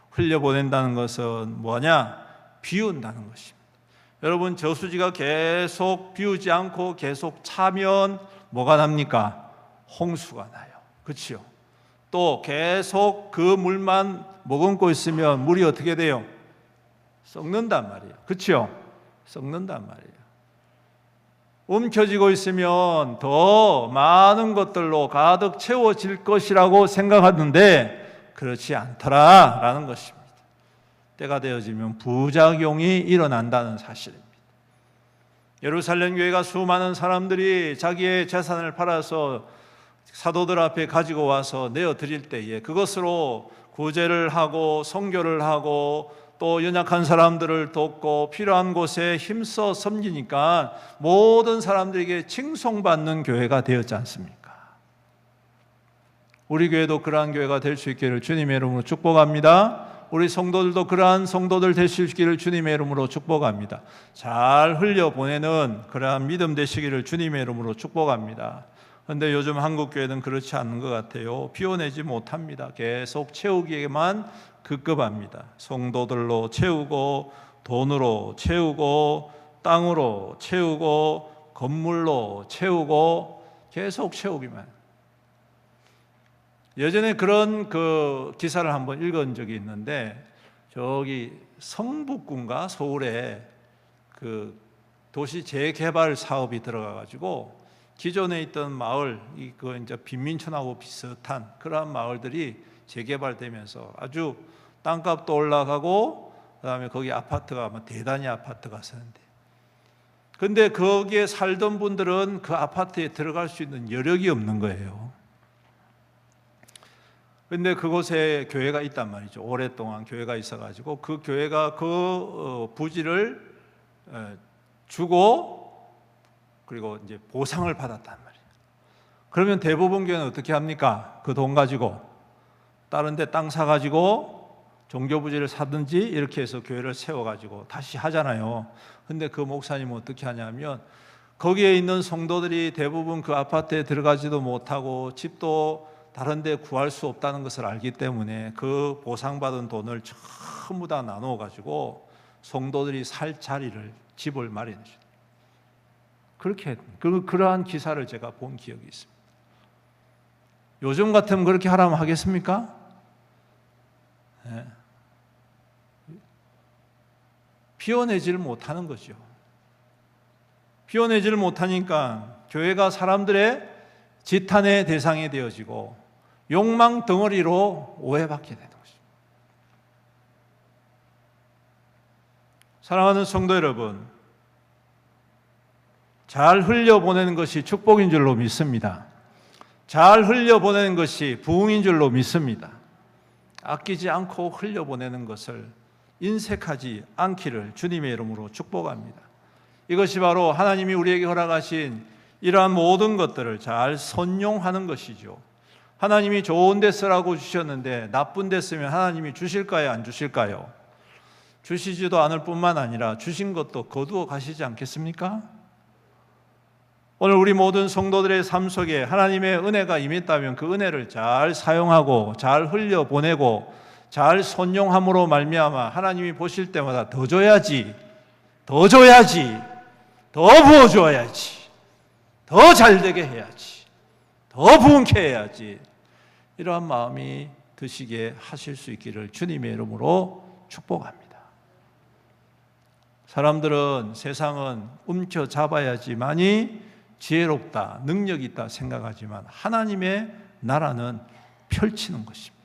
Speaker 2: 흘려보낸다는 것은 뭐냐? 비운다는 것입니다. 여러분, 저수지가 계속 비우지 않고 계속 차면 뭐가 납니까? 홍수가 나요. 그렇죠? 또 계속 그 물만 머금고 있으면 물이 어떻게 돼요? 썩는단 말이에요. 그렇죠? 썩는단 말이에요. 움켜쥐고 있으면 더 많은 것들로 가득 채워질 것이라고 생각하는데 그렇지 않더라라는 것입니다. 때가 되어지면 부작용이 일어난다는 사실입니다. 예루살렘 교회가 수많은 사람들이 자기의 재산을 팔아서 사도들 앞에 가지고 와서 내어드릴 때에 그것으로 구제를 하고 선교를 하고 또 연약한 사람들을 돕고 필요한 곳에 힘써 섬기니까 모든 사람들에게 칭송받는 교회가 되었지 않습니까? 우리 교회도 그러한 교회가 될 수 있기를 주님의 이름으로 축복합니다. 우리 성도들도 그러한 성도들 될 수 있기를 주님의 이름으로 축복합니다. 잘 흘려보내는 그러한 믿음 되시기를 주님의 이름으로 축복합니다. 그런데 요즘 한국 교회는 그렇지 않는 것 같아요. 비워내지 못합니다. 계속 채우기에만 급급합니다. 성도들로 채우고 돈으로 채우고 땅으로 채우고 건물로 채우고 계속 채우기만. 예전에 그런 그 기사를 한번 읽은 적이 있는데 저기 성북군가 서울에 그 도시 재개발 사업이 들어가 가지고 기존에 있던 마을, 그 이제 빈민촌하고 비슷한 그러한 마을들이 재개발되면서 아주 땅값도 올라가고 그다음에 거기 아파트가 아마 대단히 아파트가 서는데, 근데 거기에 살던 분들은 그 아파트에 들어갈 수 있는 여력이 없는 거예요. 근데 그곳에 교회가 있단 말이죠. 오랫동안 교회가 있어가지고 그 교회가 그 부지를 주고 그리고 이제 보상을 받았단 말이에요. 그러면 대부분 교회는 어떻게 합니까? 그 돈 가지고 다른 데 땅 사가지고 종교부지를 사든지 이렇게 해서 교회를 세워가지고 다시 하잖아요. 근데 그 목사님은 어떻게 하냐면 거기에 있는 성도들이 대부분 그 아파트에 들어가지도 못하고 집도 다른 데 구할 수 없다는 것을 알기 때문에 그 보상받은 돈을 전부 다 나누어 가지고 성도들이 살 자리를, 집을 마련해 줍니다. 그렇게 그러한 기사를 제가 본 기억이 있습니다. 요즘 같으면 그렇게 하라면 하겠습니까? 네. 비워내지를 못하는 거죠. 피워내지를 못하니까 교회가 사람들의 지탄의 대상이 되어지고 욕망 덩어리로 오해받게 되는 것입니다. 사랑하는 성도 여러분, 잘 흘려보내는 것이 축복인 줄로 믿습니다. 잘 흘려보내는 것이 부흥인 줄로 믿습니다. 아끼지 않고 흘려보내는 것을 인색하지 않기를 주님의 이름으로 축복합니다. 이것이 바로 하나님이 우리에게 허락하신 이러한 모든 것들을 잘 선용하는 것이죠. 하나님이 좋은 데 쓰라고 주셨는데 나쁜 데 쓰면 하나님이 주실까요? 안 주실까요? 주시지도 않을 뿐만 아니라 주신 것도 거두어 가시지 않겠습니까? 오늘 우리 모든 성도들의 삶 속에 하나님의 은혜가 임했다면 그 은혜를 잘 사용하고 잘 흘려보내고 잘 선용함으로 말미암아 하나님이 보실 때마다 더 줘야지, 더 줘야지, 더 부어줘야지, 더 잘되게 해야지, 더 부흥케 해야지, 이러한 마음이 드시게 하실 수 있기를 주님의 이름으로 축복합니다. 사람들은 세상은 움켜잡아야지만이 지혜롭다, 능력이 있다 생각하지만 하나님의 나라는 펼치는 것입니다.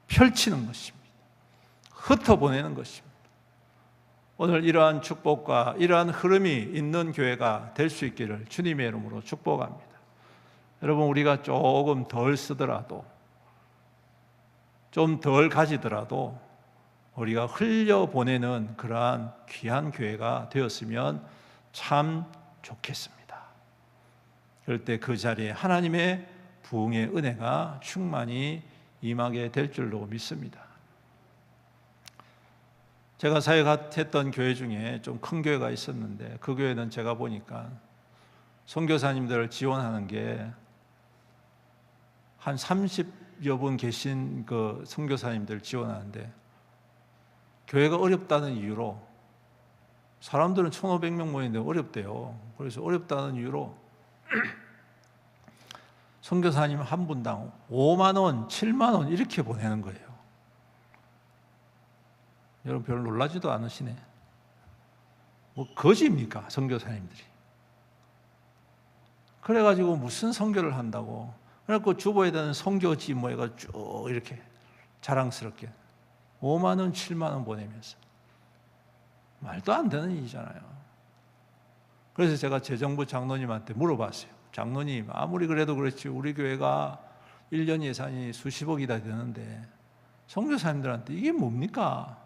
Speaker 2: 펼치는 것입니다. 흩어보내는 것입니다. 오늘 이러한 축복과 이러한 흐름이 있는 교회가 될 수 있기를 주님의 이름으로 축복합니다. 여러분, 우리가 조금 덜 쓰더라도, 좀 덜 가지더라도 우리가 흘려보내는 그러한 귀한 교회가 되었으면 참 좋겠습니다. 그럴 때 그 자리에 하나님의 부흥의 은혜가 충만히 임하게 될 줄로 믿습니다. 제가 사역했던 교회 중에 좀 큰 교회가 있었는데 그 교회는 제가 보니까 선교사님들을 지원하는 게 한 30여 분 계신 그 선교사님들 지원하는데 교회가 어렵다는 이유로, 사람들은 1,500명 모이는데 어렵대요. 그래서 어렵다는 이유로 선교사님 한 분당 5만 원, 7만 원 이렇게 보내는 거예요. 여러분 별로 놀라지도 않으시네. 뭐 거지입니까 선교사님들이? 그래가지고 무슨 선교를 한다고, 그래갖고 주보에다는 선교지 뭐 해가 쭉 이렇게 자랑스럽게 5만 원, 7만 원 보내면서 말도 안 되는 일이잖아요. 그래서 제가 재정부 장로님한테 물어봤어요. 장로님, 아무리 그래도 그렇지 우리 교회가 1년 예산이 수십억이다 되는데 선교사님들한테 이게 뭡니까?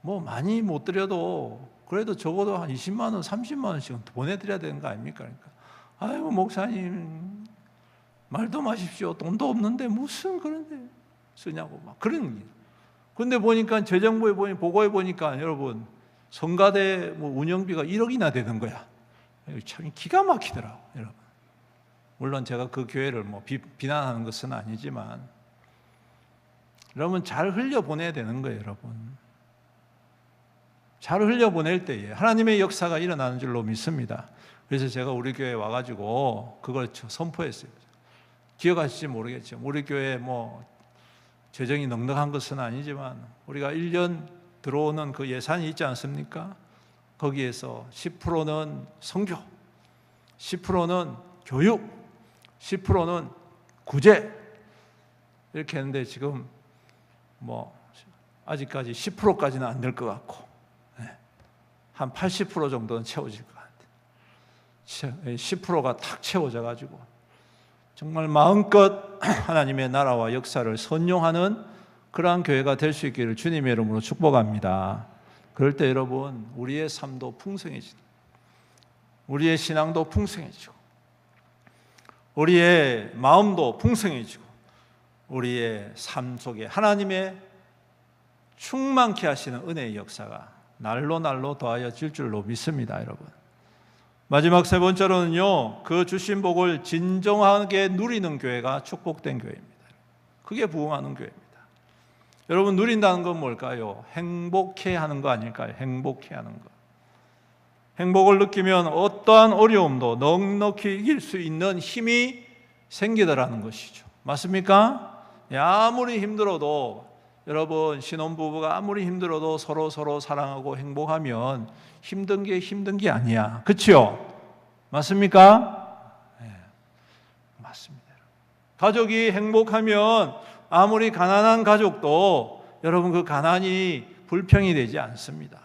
Speaker 2: 뭐 많이 못 드려도 그래도 적어도 한 20만 원, 30만 원씩은 보내드려야 되는 거 아닙니까? 그러니까 아이고 목사님 말도 마십시오. 돈도 없는데 무슨 그런데 쓰냐고 막 그런 일. 근데 보니까 재정부에 보고해 보니까 여러분 성가대 뭐 운영비가 1억이나 되는 거야. 참 기가 막히더라고, 여러분. 물론 제가 그 교회를 뭐 비난하는 것은 아니지만 여러분 잘 흘려 보내야 되는 거예요, 여러분. 잘 흘려 보낼 때에 하나님의 역사가 일어나는 줄로 믿습니다. 그래서 제가 우리 교회에 와가지고 그걸 선포했어요. 기억하실지 모르겠죠. 우리 교회 뭐 재정이 넉넉한 것은 아니지만 우리가 1년 들어오는 그 예산이 있지 않습니까? 거기에서 10%는 선교, 10%는 교육, 10%는 구제 이렇게 했는데 지금 뭐 아직까지 10%까지는 안 될 것 같고 한 80% 정도는 채워질 것 같아요. 10%가 탁 채워져 가지고 정말 마음껏 하나님의 나라와 역사를 선용하는 그러한 교회가 될 수 있기를 주님의 이름으로 축복합니다. 그럴 때 여러분 우리의 삶도 풍성해지고 우리의 신앙도 풍성해지고 우리의 마음도 풍성해지고 우리의 삶 속에 하나님의 충만케 하시는 은혜의 역사가 날로 날로 더하여질 줄로 믿습니다, 여러분. 마지막 세 번째로는요, 그 주신 복을 진정하게 누리는 교회가 축복된 교회입니다. 그게 부흥하는 교회입니다. 여러분 누린다는 건 뭘까요? 행복해 하는 거 아닐까요? 행복해 하는 거. 행복을 느끼면 어떠한 어려움도 넉넉히 이길 수 있는 힘이 생기더라는 것이죠. 맞습니까? 아무리 힘들어도 여러분, 신혼부부가 아무리 힘들어도 서로 사랑하고 행복하면 힘든 게 아니야. 그렇죠? 맞습니까? 네, 맞습니다. 가족이 행복하면 아무리 가난한 가족도 여러분 그 가난이 불평이 되지 않습니다.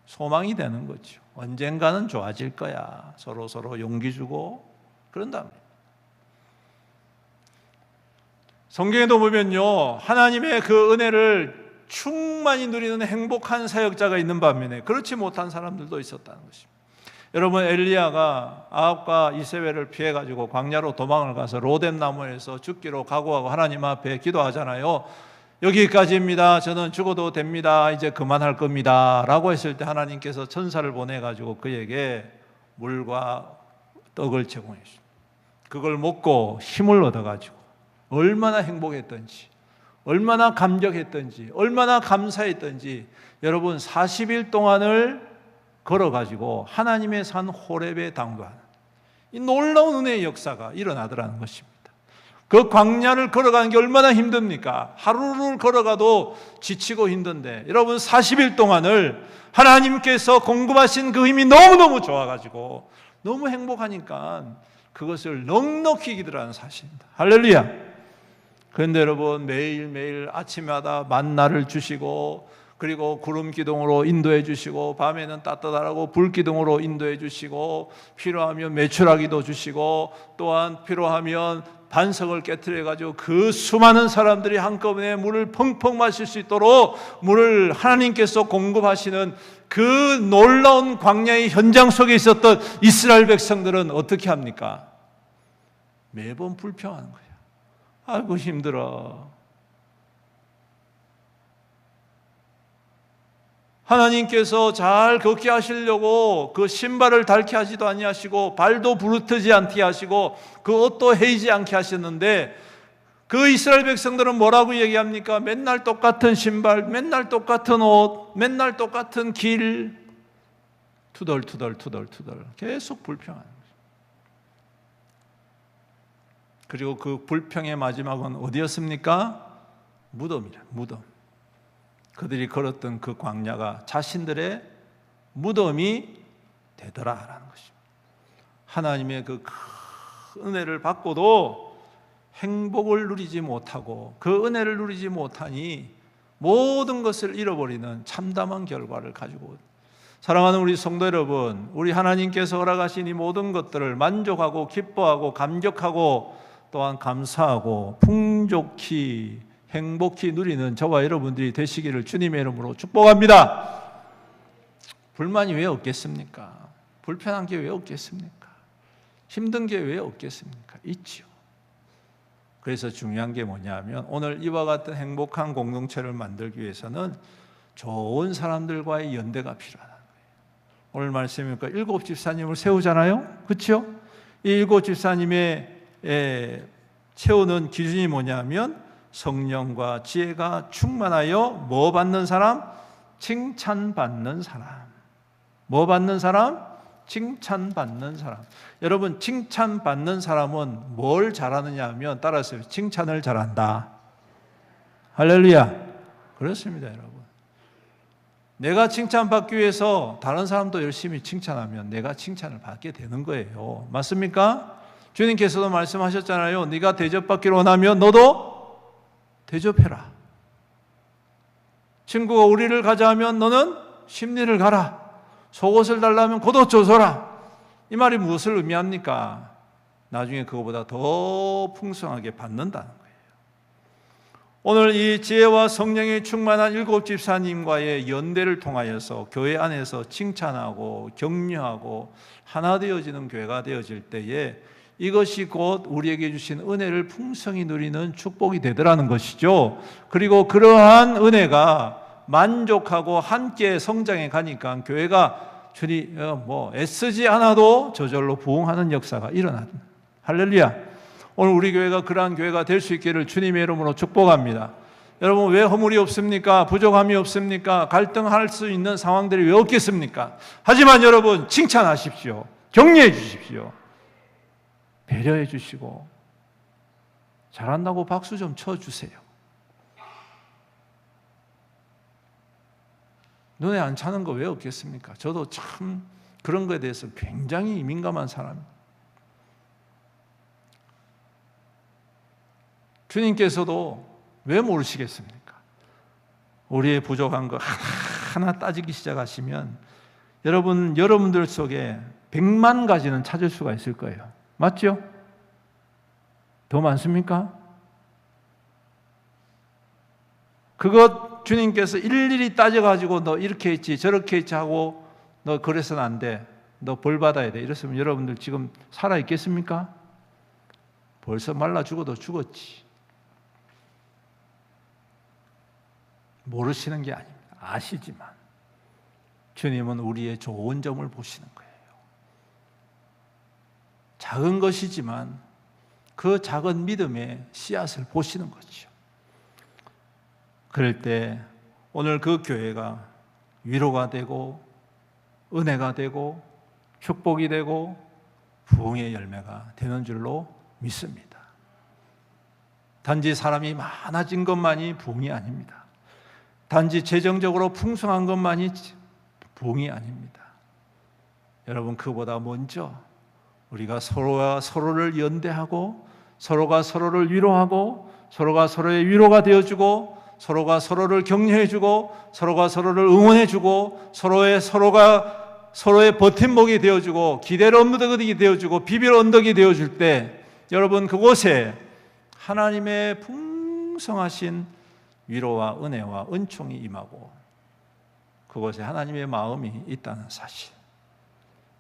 Speaker 2: 소망이 되는 거죠. 언젠가는 좋아질 거야. 서로 용기 주고 그런답니다. 성경에도 보면요, 하나님의 그 은혜를 충만히 누리는 행복한 사역자가 있는 반면에 그렇지 못한 사람들도 있었다는 것입니다. 여러분, 엘리야가 아합과 이세벨을 피해가지고 광야로 도망을 가서 로뎀 나무에서 죽기로 각오하고 하나님 앞에 기도하잖아요. 여기까지입니다. 저는 죽어도 됩니다. 이제 그만할 겁니다. 라고 했을 때 하나님께서 천사를 보내가지고 그에게 물과 떡을 제공해 주십니다. 그걸 먹고 힘을 얻어가지고 얼마나 행복했던지, 얼마나 감격했던지, 얼마나 감사했던지, 여러분 40일 동안을 걸어가지고 하나님의 산 호렙에 당도하는 이 놀라운 은혜의 역사가 일어나더라는 것입니다. 그 광야를 걸어가는 게 얼마나 힘듭니까? 하루를 걸어가도 지치고 힘든데 여러분 40일 동안을 하나님께서 공급하신 그 힘이 너무너무 좋아가지고 너무 행복하니까 그것을 넉넉히 기도하는 사실입니다. 할렐루야. 그런데 여러분, 매일매일 아침마다 만나를 주시고, 그리고 구름 기둥으로 인도해 주시고, 밤에는 따뜻하라고 불 기둥으로 인도해 주시고, 필요하면 메추라기도 주시고, 또한 필요하면 반석을 깨트려 가지고 그 수많은 사람들이 한꺼번에 물을 펑펑 마실 수 있도록 물을 하나님께서 공급하시는 그 놀라운 광야의 현장 속에 있었던 이스라엘 백성들은 어떻게 합니까? 매번 불평하는 거예요. 아이고 힘들어. 하나님께서 잘 걷게 하시려고 그 신발을 닳게 하지도 아니하시고 발도 부르트지 않게 하시고 그 옷도 헤이지 않게 하셨는데 그 이스라엘 백성들은 뭐라고 얘기합니까? 맨날 똑같은 신발, 맨날 똑같은 옷, 맨날 똑같은 길, 투덜투덜 계속 불평하는 거예요. 그리고 그 불평의 마지막은 어디였습니까? 무덤이라, 무덤. 그들이 걸었던 그 광야가 자신들의 무덤이 되더라라는 것입니다. 하나님의 그 큰 은혜를 받고도 행복을 누리지 못하고 그 은혜를 누리지 못하니 모든 것을 잃어버리는 참담한 결과를 가지고, 사랑하는 우리 성도 여러분, 우리 하나님께서 허락하신 이 모든 것들을 만족하고 기뻐하고 감격하고 또한 감사하고 풍족히 행복히 누리는 저와 여러분들이 되시기를 주님의 이름으로 축복합니다. 불만이 왜 없겠습니까? 불편한 게 왜 없겠습니까? 힘든 게 왜 없겠습니까? 있지요. 그래서 중요한 게 뭐냐면 오늘 이와 같은 행복한 공동체를 만들기 위해서는 좋은 사람들과의 연대가 필요하다는 거예요. 오늘 말씀이니까 7 집사님을 세우잖아요. 그렇죠? 이 7 집사님의 채우는 기준이 뭐냐면 성령과 지혜가 충만하여 뭐 받는 사람? 칭찬받는 사람. 뭐 받는 사람? 칭찬받는 사람. 여러분, 칭찬받는 사람은 뭘 잘하느냐 하면 따라서 칭찬을 잘한다. 할렐루야. 그렇습니다, 여러분. 내가 칭찬받기 위해서 다른 사람도 열심히 칭찬하면 내가 칭찬을 받게 되는 거예요. 맞습니까? 주님께서도 말씀하셨잖아요. 네가 대접받기를 원하면 너도 대접해라. 친구가 우리를 가자 하면 너는 심리를 가라. 속옷을 달라면 겉옷 줘서라. 이 말이 무엇을 의미합니까? 나중에 그거보다 더 풍성하게 받는다는 거예요. 오늘 이 지혜와 성령이 충만한 7 집사님과의 연대를 통하여서 교회 안에서 칭찬하고 격려하고 하나 되어지는 교회가 되어질 때에 이것이 곧 우리에게 주신 은혜를 풍성히 누리는 축복이 되더라는 것이죠. 그리고 그러한 은혜가 만족하고 함께 성장해 가니까 교회가 애쓰지 않아도 저절로 부흥하는 역사가 일어나는, 할렐루야. 오늘 우리 교회가 그러한 교회가 될 수 있기를 주님의 이름으로 축복합니다. 여러분, 왜 허물이 없습니까? 부족함이 없습니까? 갈등할 수 있는 상황들이 왜 없겠습니까? 하지만 여러분, 칭찬하십시오. 격려해 주십시오. 배려해 주시고 잘한다고 박수 좀 쳐주세요. 눈에 안 차는 거 왜 없겠습니까? 저도 참 그런 거에 대해서 굉장히 민감한 사람입니다. 주님께서도 왜 모르시겠습니까? 우리의 부족한 거 하나하나 따지기 시작하시면 여러분들 속에 100만 가지는 찾을 수가 있을 거예요. 맞죠? 더 많습니까? 그것 주님께서 일일이 따져가지고 너 이렇게 했지 저렇게 했지 하고 너 그래서는 안 돼. 너 벌 받아야 돼. 이랬으면 여러분들 지금 살아있겠습니까? 벌써 말라 죽어도 죽었지. 모르시는 게 아닙니다. 아시지만 주님은 우리의 좋은 점을 보시는 거예요. 작은 것이지만 그 작은 믿음의 씨앗을 보시는 거죠. 그럴 때 오늘 그 교회가 위로가 되고 은혜가 되고 축복이 되고 부흥의 열매가 되는 줄로 믿습니다. 단지 사람이 많아진 것만이 부흥이 아닙니다. 단지 재정적으로 풍성한 것만이 부흥이 아닙니다. 여러분, 그보다 먼저 우리가 서로가 서로를 연대하고 서로가 서로를 위로하고 서로가 서로의 위로가 되어주고 서로가 서로를 격려해주고 서로가 서로를 응원해주고 서로가 서로의 버팀목이 되어주고 기대를 언덕이 되어주고 비빌 언덕이 되어줄 때 여러분, 그곳에 하나님의 풍성하신 위로와 은혜와 은총이 임하고 그곳에 하나님의 마음이 있다는 사실.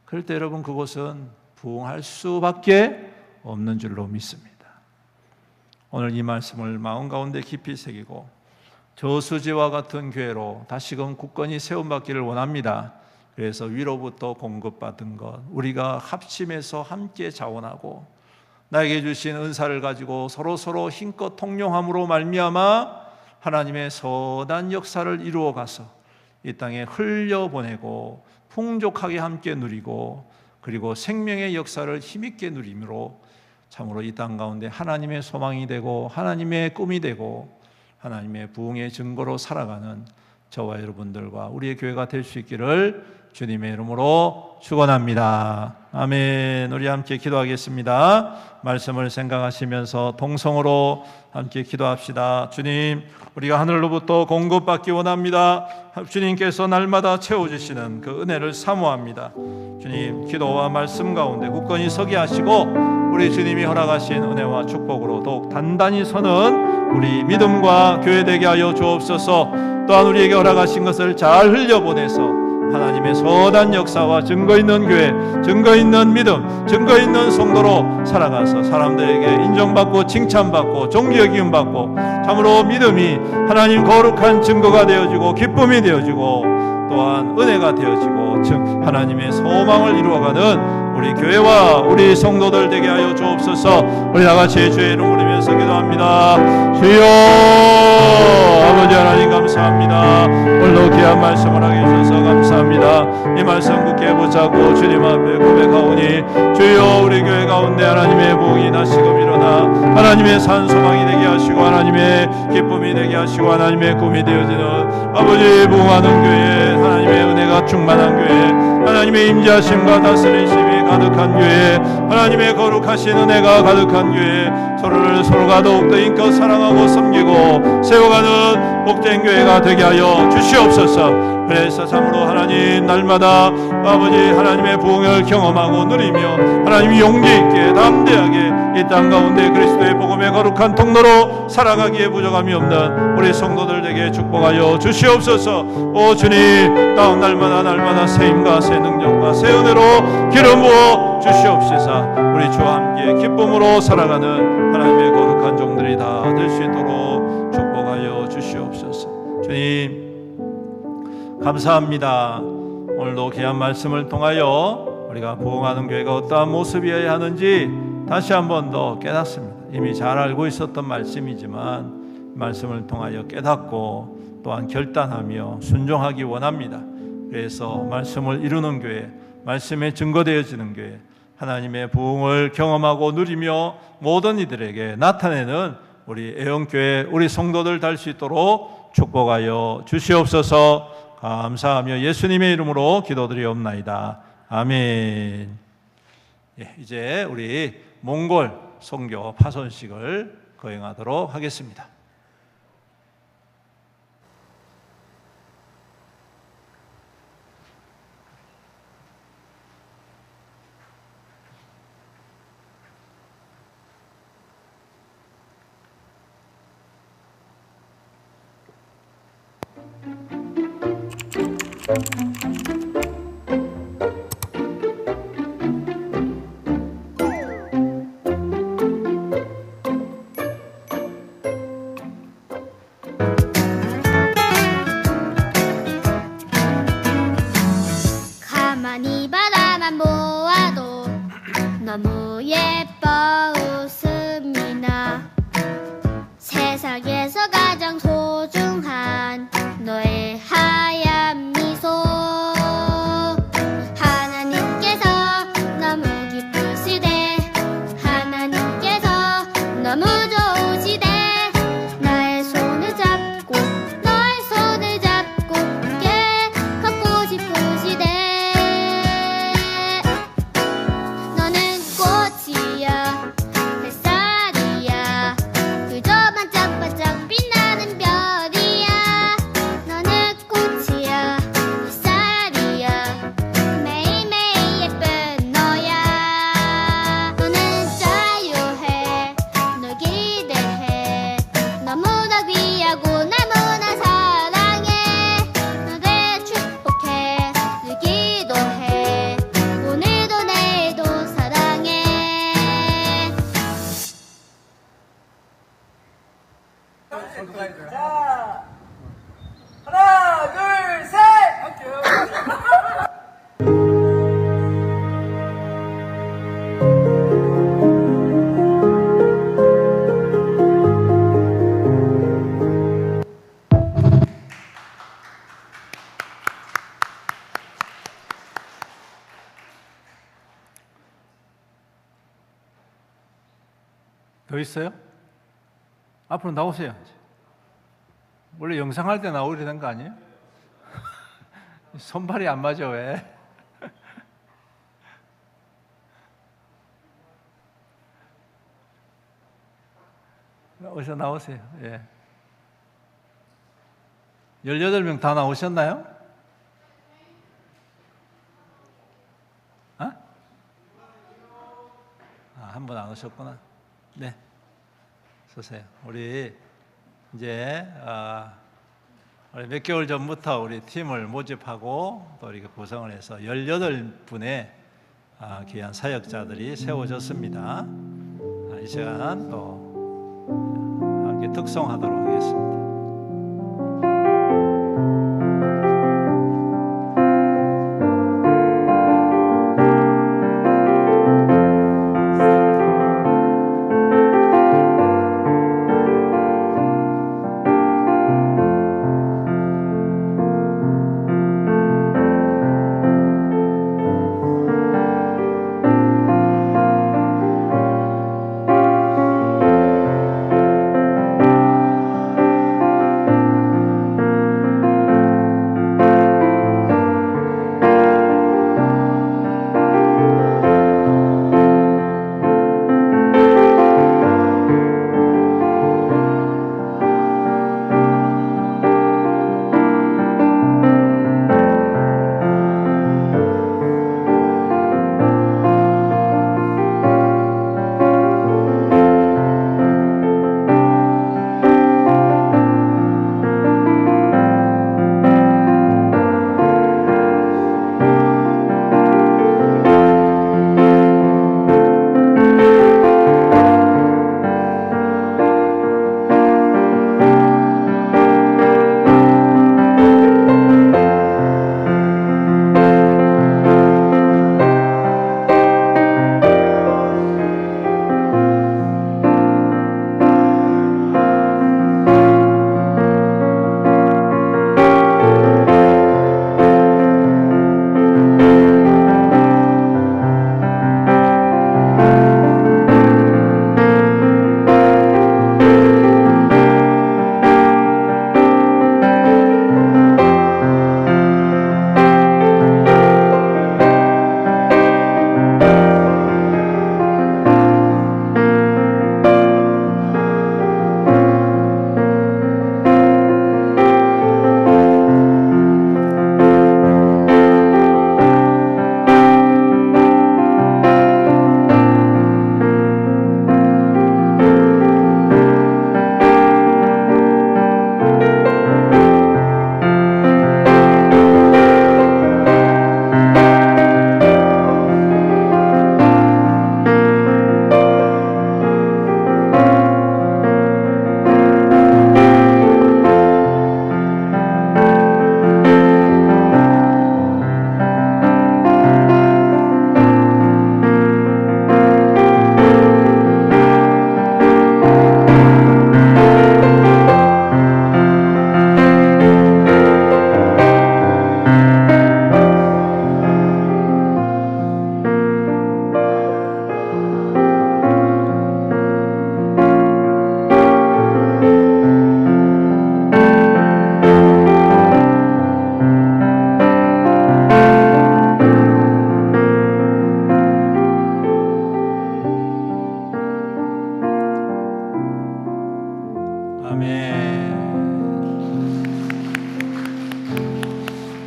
Speaker 2: 그럴 때 여러분, 그곳은 부흥할 수밖에 없는 줄로 믿습니다. 오늘 이 말씀을 마음 가운데 깊이 새기고 저수지와 같은 교회로 다시금 굳건히 세움받기를 원합니다. 그래서 위로부터 공급받은 것, 우리가 합심해서 함께 자원하고 나에게 주신 은사를 가지고 서로 힘껏 통용함으로 말미암아 하나님의 선한 역사를 이루어 가서 이 땅에 흘려보내고 풍족하게 함께 누리고 그리고 생명의 역사를 힘있게 누림으로 참으로 이 땅 가운데 하나님의 소망이 되고 하나님의 꿈이 되고 하나님의 부흥의 증거로 살아가는 저와 여러분들과 우리의 교회가 될 수 있기를 주님의 이름으로 축원합니다. 아멘. 우리 함께 기도하겠습니다. 말씀을 생각하시면서 동성으로 함께 기도합시다. 주님, 우리가 하늘로부터 공급받기 원합니다. 주님께서 날마다 채워주시는 그 은혜를 사모합니다. 주님, 기도와 말씀 가운데 굳건히 서게 하시고 우리 주님이 허락하신 은혜와 축복으로 더욱 단단히 서는 우리 믿음과 교회 되게 하여 주옵소서. 또한 우리에게 허락하신 것을 잘 흘려보내서 하나님의 선한 역사와 증거 있는 교회, 증거 있는 믿음, 증거 있는 성도로 살아가서 사람들에게 인정받고 칭찬받고 존귀 여김 받고 참으로 믿음이 하나님 거룩한 증거가 되어지고 기쁨이 되어지고 또한 은혜가 되어지고 하나님의 소망을 이루어가는 우리 교회와 우리 성도들 되게 하여 주옵소서. 우리 다같이 주의 이름 부르면서 기도합니다. 주여, 아버지 하나님 감사합니다. 오늘도 귀한 말씀을 하게 해주셔서 감사합니다. 이 말씀 굳게 붙잡고 주님 앞에 고백하오니 주여, 우리 교회 가운데 하나님의 부흥이 다시금 일어나 하나님의 산 소망이 되게 하시고 하나님의 기쁨이 되게 하시고 하나님의 꿈이 되어지는 아버지 부흥하는 교회, 하나님의 은혜가 충만한 교회, 하나님의 임재하심과 다스리심이 가득한 교회, 하나님의 거룩하신 은혜가 가득한 교회, 서로가 더욱더 인껏 사랑하고 섬기고 세워가는 복된 교회가 되게 하여 주시옵소서. 그래서 참으로 하나님 날마다 아버지 하나님의 부흥을 경험하고 누리며 하나님이 용기 있게 담대하게 이 땅 가운데 그리스도의 복음의 거룩한 통로로 살아가기에 부족함이 없는 우리 성도들에게 축복하여 주시옵소서. 오 주님, 다음 날마다 새 힘과 새 능력과 새 은혜로 기름 부어 주시옵소서. 우리 주와 함께 기쁨으로 살아가는 하나님의 거룩한 종들이 다 될 수 있도록 축복하여 주시옵소서. 주님 감사합니다. 오늘도 귀한 말씀을 통하여 우리가 부흥하는 교회가 어떠한 모습이어야 하는지 다시 한 번 더 깨닫습니다. 이미 잘 알고 있었던 말씀이지만 말씀을 통하여 깨닫고 또한 결단하며 순종하기 원합니다. 그래서 말씀을 이루는 교회, 말씀에 증거되어지는 교회, 하나님의 부흥을 경험하고 누리며 모든 이들에게 나타내는 우리 애영교회, 우리 성도들 될 수 있도록 축복하여 주시옵소서. 감사하며 예수님의 이름으로 기도드리옵나이다. 아멘. 예, 이제 우리 몽골 선교 파손식을 거행하도록 하겠습니다.
Speaker 4: 가만히 바라만 보아도 너무 예뻐 웃음이 나. 세상에서 가장 소중한 너의 하얀 미소. 하나님께서 너무 기쁘시대. 하나님께서 너무 좋으시대. 나의 손을 잡고 너의 손을 잡고 함께 걷고 싶으시대. 너는 꽃이야 햇살이야 그저 반짝반짝 빛나는 별이야. 너는 꽃이야 햇살이야 매일매일 예쁜 너야. 너는 자유해 널 기대해 너무나 귀하고 너무나 사랑해. 너를 축복해 늘 기도해 오늘도 내일도 사랑해.
Speaker 5: 자, 하나, 둘, 셋!
Speaker 2: 더 있어요? 앞으로 나오세요. 원래 영상 할 때 나오게 되는 거 아니에요? 손발이 안 맞아 왜? 어서 나오세요. 예. 18명 다 나오셨나요? 어? 한 분 안 오셨구나. 네. 서세요. 우리 이제 우리 몇 개월 전부터 우리 팀을 모집하고 또 이렇게 구성을 해서 18분의 귀한 사역자들이 세워졌습니다. 이 시간 또 함께 특송하도록 하겠습니다.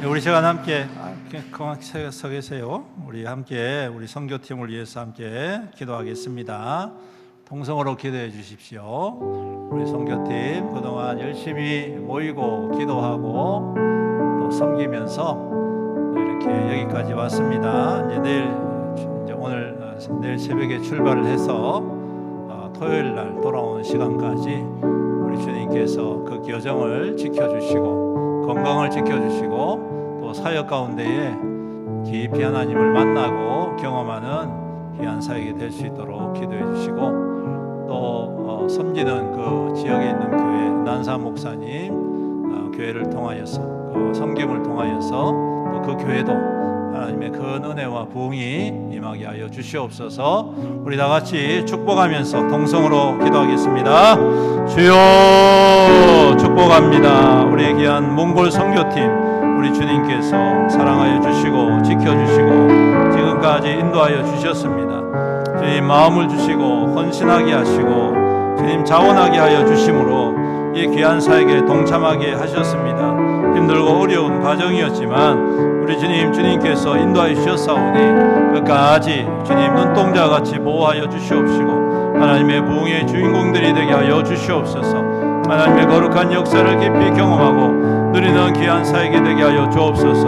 Speaker 2: 우리 시간 함께 그만 서 계세요. 우리 함께 우리 선교팀을 위해서 함께 기도하겠습니다. 동성으로 기도해 주십시오. 우리 선교팀 그동안 열심히 모이고 기도하고 또 섬기면서 이렇게 여기까지 왔습니다. 이제 내일 새벽에 출발을 해서 토요일 날 돌아오는 시간까지 우리 주님께서 그 여정을 지켜주시고 건강을 지켜주시고 또 사역 가운데에 깊이 하나님을 만나고 경험하는 귀한 사역이 될 수 있도록 기도해 주시고 또 섬기는 그 지역에 있는 교회 난사 목사님 교회를 통하여서 그 섬김을 통하여서 또 그 교회도 하나님의 큰 은혜와 부흥이 임하게 하여 주시옵소서. 우리 다 같이 축복하면서 동성으로 기도하겠습니다. 주여 축복합니다. 우리 귀한 몽골 선교팀 우리 주님께서 사랑하여 주시고 지켜주시고 지금까지 인도하여 주셨습니다. 주님 마음을 주시고 헌신하게 하시고 주님 자원하게 하여 주심으로 이 귀한 사역에 동참하게 하셨습니다. 힘들고 어려운 과정이었지만 우리 주님께서 인도하여 주셨사오니 끝까지 주님 눈동자같이 보호하여 주시옵시고 하나님의 부흥의 주인공들이 되게 하여 주시옵소서. 하나님의 거룩한 역사를 깊이 경험하고 누리는 귀한 사역이 되게 하여 주옵소서.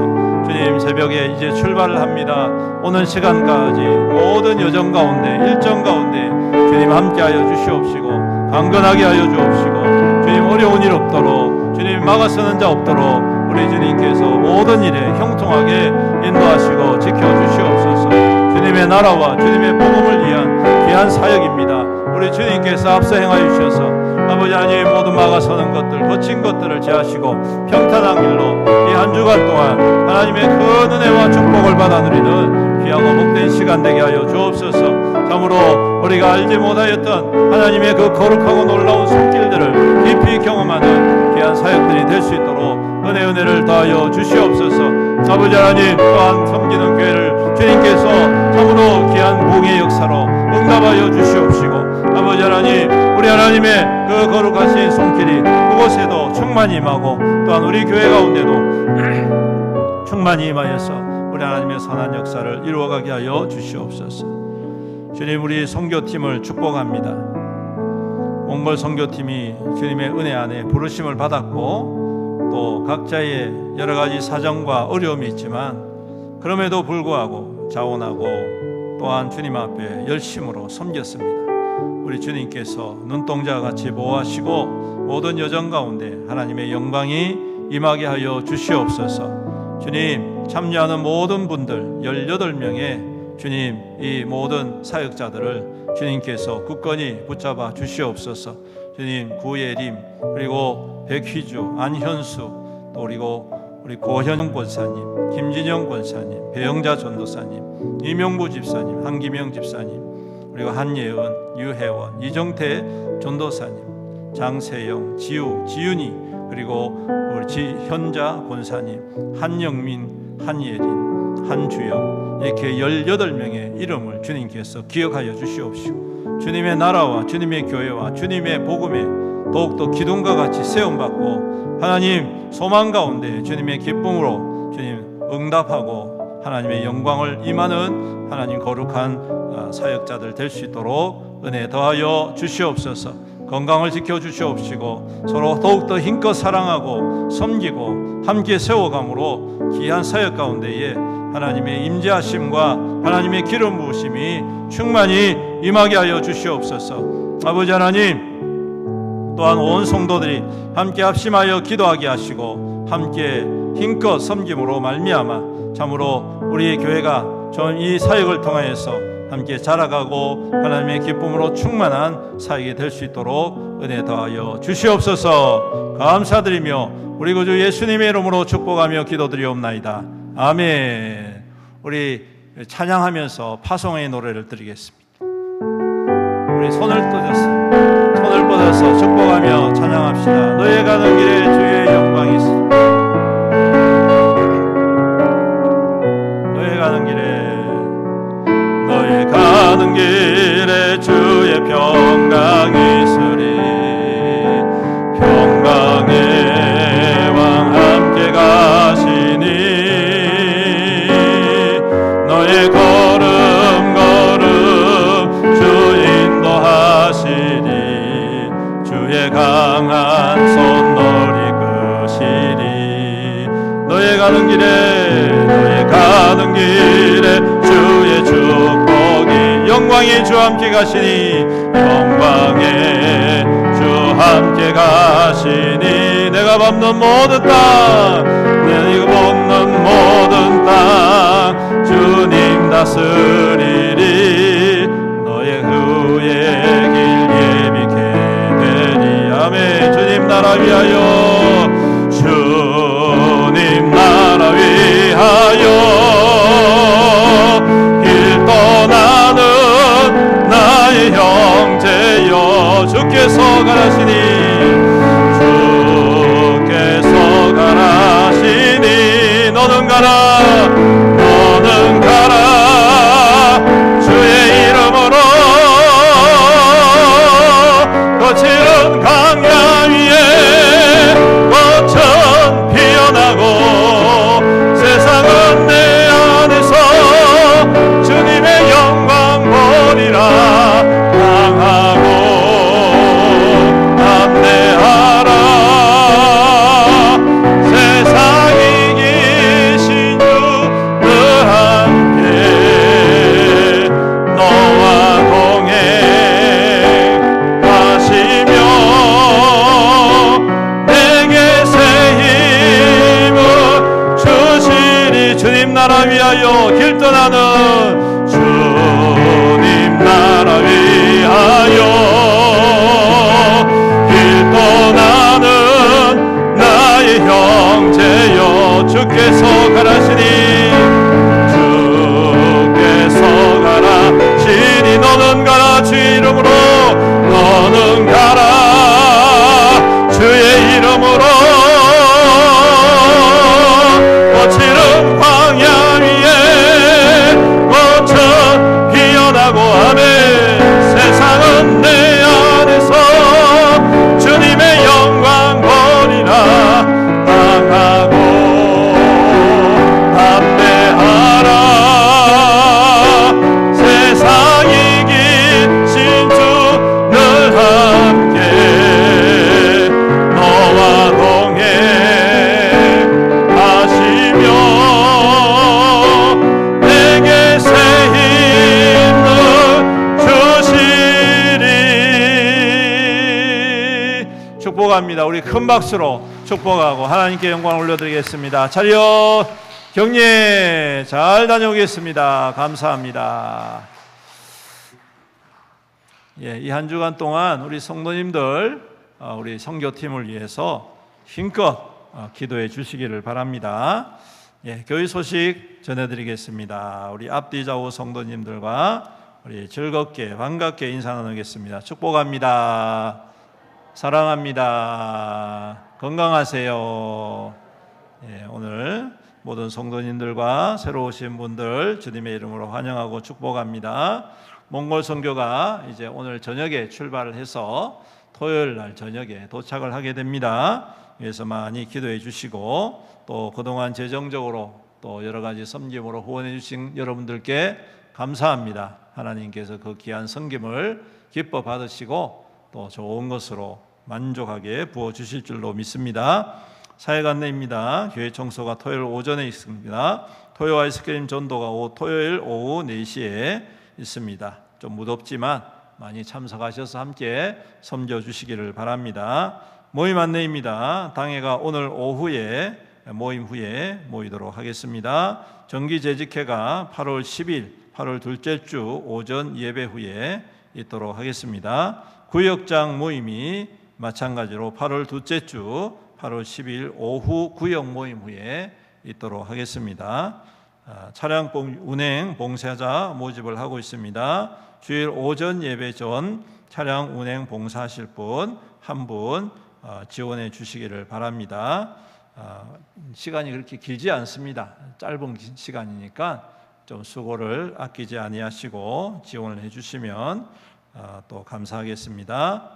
Speaker 2: 주님 새벽에 이제 출발을 합니다. 오는 시간까지 모든 여정 가운데 일정 가운데 주님 함께하여 주시옵시고 강건하게 하여 주옵시고 주님 어려운 일 없도록 주님 막아서는 자 없도록 우리 주님께서 모든 일에 형통하게 인도하시고 지켜주시옵소서. 주님의 나라와 주님의 복음을 위한 귀한 사역입니다. 우리 주님께서 앞서 행하여 주셔서 아버지 하나님 모든 막아서는 것들 거친 것들을 제하시고 평탄한 길로 이 한 주간 동안 하나님의 큰 은혜와 축복을 받아 누리는 귀하고 복된 시간 되게 하여 주옵소서. 참으로 우리가 알지 못하였던 하나님의 그 거룩하고 놀라운 손길들을 깊이 경험하는 귀한 사역들이 될 수 있도록 은혜를 더하여 주시옵소서. 아버지 하나님 또한 섬기는 교회를 주님께서 참으로 귀한 복의 역사로 응답하여 주시옵시고 아버지 하나님 우리 하나님의 그 거룩하신 손길이 그곳에도 충만히 임하고 또한 우리 교회 가운데도 충만히 임하여서 우리 하나님의 선한 역사를 이루어가게 하여 주시옵소서. 주님 우리 선교팀을 축복합니다. 몽골 선교팀이 주님의 은혜 안에 부르심을 받았고 또 각자의 여러 가지 사정과 어려움이 있지만 그럼에도 불구하고 자원하고 또한 주님 앞에 열심으로 섬겼습니다. 우리 주님께서 눈동자같이 보호하시고 모든 여정 가운데 하나님의 영광이 임하게 하여 주시옵소서. 주님 참여하는 모든 분들 18명의 주님 이 모든 사역자들을 주님께서 굳건히 붙잡아 주시옵소서. 주님 구예림 그리고 백휘주 안현수 또 그리고 우리 고현 권사님 김진영 권사님 배영자 전도사님 이명부 집사님 한기명 집사님 그리고 한예은 유혜원 이정태 전도사님 장세영 지윤이 그리고 우리 현자 권사님 한영민 한예린 한주영 이렇게 18명의 이름을 주님께서 기억하여 주시옵시고 주님의 나라와 주님의 교회와 주님의 복음에 더욱더 기둥과 같이 세움받고 하나님 소망 가운데 주님의 기쁨으로 주님 응답하고 하나님의 영광을 임하는 하나님 거룩한 사역자들 될 수 있도록 은혜 더하여 주시옵소서. 건강을 지켜주시옵시고 서로 더욱더 힘껏 사랑하고 섬기고 함께 세워감으로 귀한 사역 가운데에 하나님의 임재하심과 하나님의 기름 부으심이 충만히 임하게 하여 주시옵소서. 아버지 하나님 또한 온 성도들이 함께 합심하여 기도하게 하시고 함께 힘껏 섬김으로 말미암아 참으로 우리 교회가 이 사역을 통하여서 함께 자라가고 하나님의 기쁨으로 충만한 사역이 될 수 있도록 은혜 더하여 주시옵소서. 감사드리며 우리 구주 예수님의 이름으로 축복하며 기도드리옵나이다. 아멘. 우리 찬양하면서 파송의 노래를 드리겠습니다. 우리 손을 뻗어서 축복하며 찬양합시다. 너의 가는 길에 주의 영광이 있으리라. 너의 가는 길에 주의 평강이 있으리. 길에 너의 가는 길에 주의 축복이 영광이 주 함께 가시니 영광에 주 함께 가시니 내가 밟는 모든 땅 내가 밟는 모든 땅 주님 다스리리 너의 후의 길 예비케 되리 아멘. 주님 나라 위하여 주님 나라 위하여 길 떠나는 나의 형제여 주께서 가라시니 주께서 가라시니 너는 가라 너는 가라 주의 이름으로 거칠은 강야 위에 꽃은 피어나고 세상은 내 안에서 주님의 영광 보리라 강하고 담대하라 세상 이기신 주 늘 함께 너와 동행하시며 내게 새 힘을 주시니 주님 나라 위하여 길 떠나는 주님 나라 위하여 길 떠나는 나의 형제여 주께서 가라시니 주께서 가라시니 너는 가라 주의 이름으로 너는 가라 주의 이름으로 거칠은 광야 위에 꽃은 피어나고 아멘 세상은 내 안에서 주님의 영광 보리라 강하고 담대하라 세상 이기신 주 늘 함께 너와 동행하시며 내게 새 힘을 주시리 축복합니다. 우리 큰 박수로 축복하고 하나님께 영광을 올려드리겠습니다. 차렷 경례 잘 다녀오겠습니다. 감사합니다. 이 한 주간 동안 우리 성도님들 우리 선교팀을 위해서 힘껏 기도해 주시기를 바랍니다. 교회 소식 전해드리겠습니다. 우리 앞뒤 좌우 성도님들과 우리 즐겁게 반갑게 인사 나누겠습니다. 축복합니다. 사랑합니다. 건강하세요. 오늘 모든 성도님들과 새로 오신 분들 주님의 이름으로 환영하고 축복합니다. 몽골 선교가 이제 오늘 저녁에 출발을 해서 토요일 날 저녁에 도착을 하게 됩니다. 그래서 많이 기도해 주시고 또 그동안 재정적으로 또 여러 가지 섬김으로 후원해 주신 여러분들께 감사합니다. 하나님께서 그 귀한 섬김을 기뻐 받으시고 또 좋은 것으로 만족하게 부어 주실 줄로 믿습니다. 사역 안내입니다. 교회 청소가 토요일 오전에 있습니다. 토요 아이스크림 전도가 토요일 오후 4시에 있습니다. 좀 무덥지만 많이 참석하셔서 함께 섬겨 주시기를 바랍니다. 모임 안내입니다. 당회가 오늘 오후에 모임 후에 모이도록 하겠습니다. 정기재직회가 8월 10일 8월 둘째 주 오전 예배 후에 있도록 하겠습니다. 구역장 모임이 마찬가지로 8월 둘째 주 8월 10일 오후 구역 모임 후에 있도록 하겠습니다. 차량 운행 봉사자 모집을 하고 있습니다. 주일 오전 예배 전 차량 운행 봉사하실 분 한 분 지원해 주시기를 바랍니다. 시간이 그렇게 길지 않습니다. 짧은 시간이니까 좀 수고를 아끼지 아니하시고 지원을 해주시면 또 감사하겠습니다.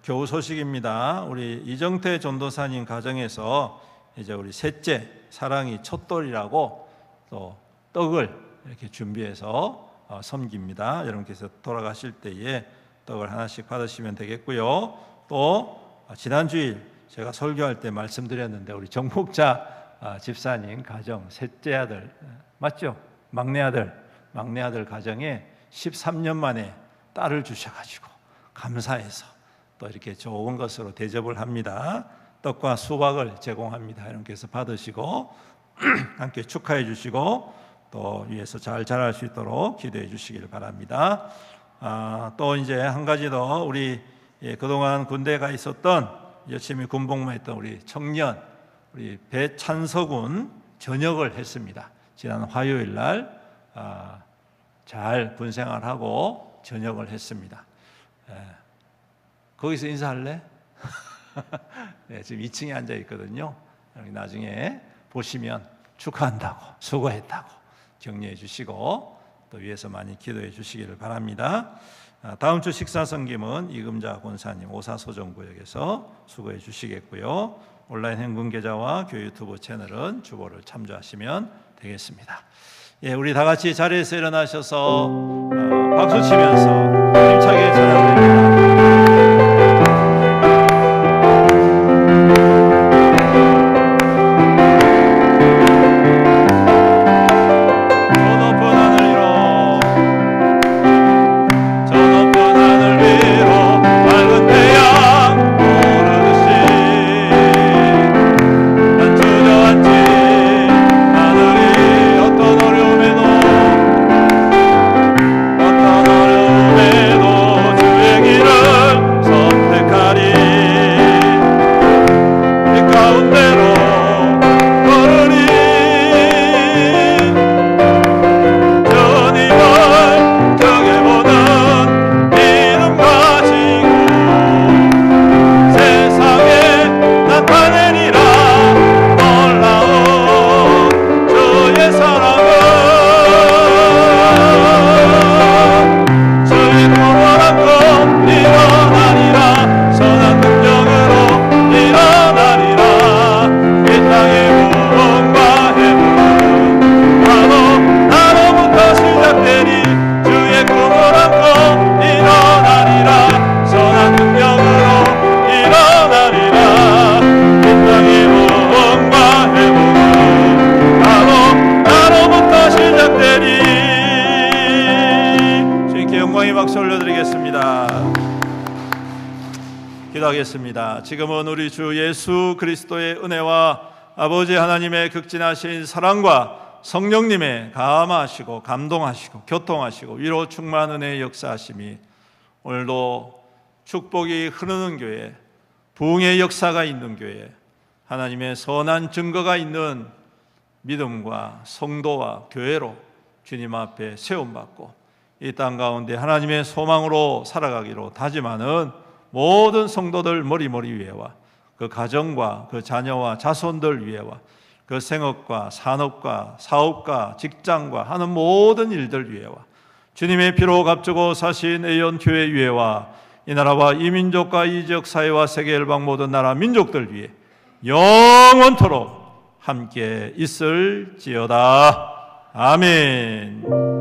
Speaker 2: 교우 소식입니다. 우리 이정태 전도사님 가정에서 이제 우리 셋째 사랑이 첫돌이라고 또 떡을 이렇게 준비해서 섬깁니다. 여러분께서 돌아가실 때에 떡을 하나씩 받으시면 되겠고요. 또 지난 주일 제가 설교할 때 말씀드렸는데 우리 정복자 집사님 가정 셋째 아들 맞죠? 막내 아들 가정에 13년 만에 딸을 주셔가지고 감사해서 또 이렇게 좋은 것으로 대접을 합니다. 떡과 수박을 제공합니다. 이렇게 해서 받으시고 함께 축하해 주시고 또 위에서 잘 자랄 수 있도록 기도해 주시길 바랍니다. 또 이제 한 가지 더 우리 그동안 군대에 가 있었던 열심히 군복무했던 우리 청년 우리 배찬석군 전역을 했습니다. 지난 화요일 날 잘 군생활하고 전역을 했습니다. 거기서 인사할래? 네, 지금 2층에 앉아 있거든요. 나중에 보시면 축하한다고 수고했다고 격려해 주시고 또 위에서 많이 기도해 주시기를 바랍니다. 다음 주 식사 섬김은 이금자 권사님 오사소정구역에서 수고해 주시겠고요. 온라인 행군계좌와 교회 유튜브 채널은 주보를 참조하시면 되겠습니다. 예, 우리 다 같이 자리에서 일어나셔서 박수 치면서 힘차게 찬양드립니다. 기도하겠습니다. 지금은 우리 주 예수 그리스도의 은혜와 아버지 하나님의 극진하신 사랑과 성령님의 감화하시고 감동하시고 교통하시고 위로 충만한 은혜의 역사하심이 오늘도 축복이 흐르는 교회, 부흥의 역사가 있는 교회, 하나님의 선한 증거가 있는 믿음과 성도와 교회로 주님 앞에 세움받고 이 땅 가운데 하나님의 소망으로 살아가기로 다짐하는 모든 성도들 머리머리 위에와 그 가정과 그 자녀와 자손들 위에와 그 생업과 산업과 사업과 직장과 하는 모든 일들 위에와 주님의 피로 값주고 사신 애연교회 위에와 이 나라와 이 민족과 이 지역 사회와 세계 열방 모든 나라 민족들 위에 영원토록 함께 있을지어다. 아멘.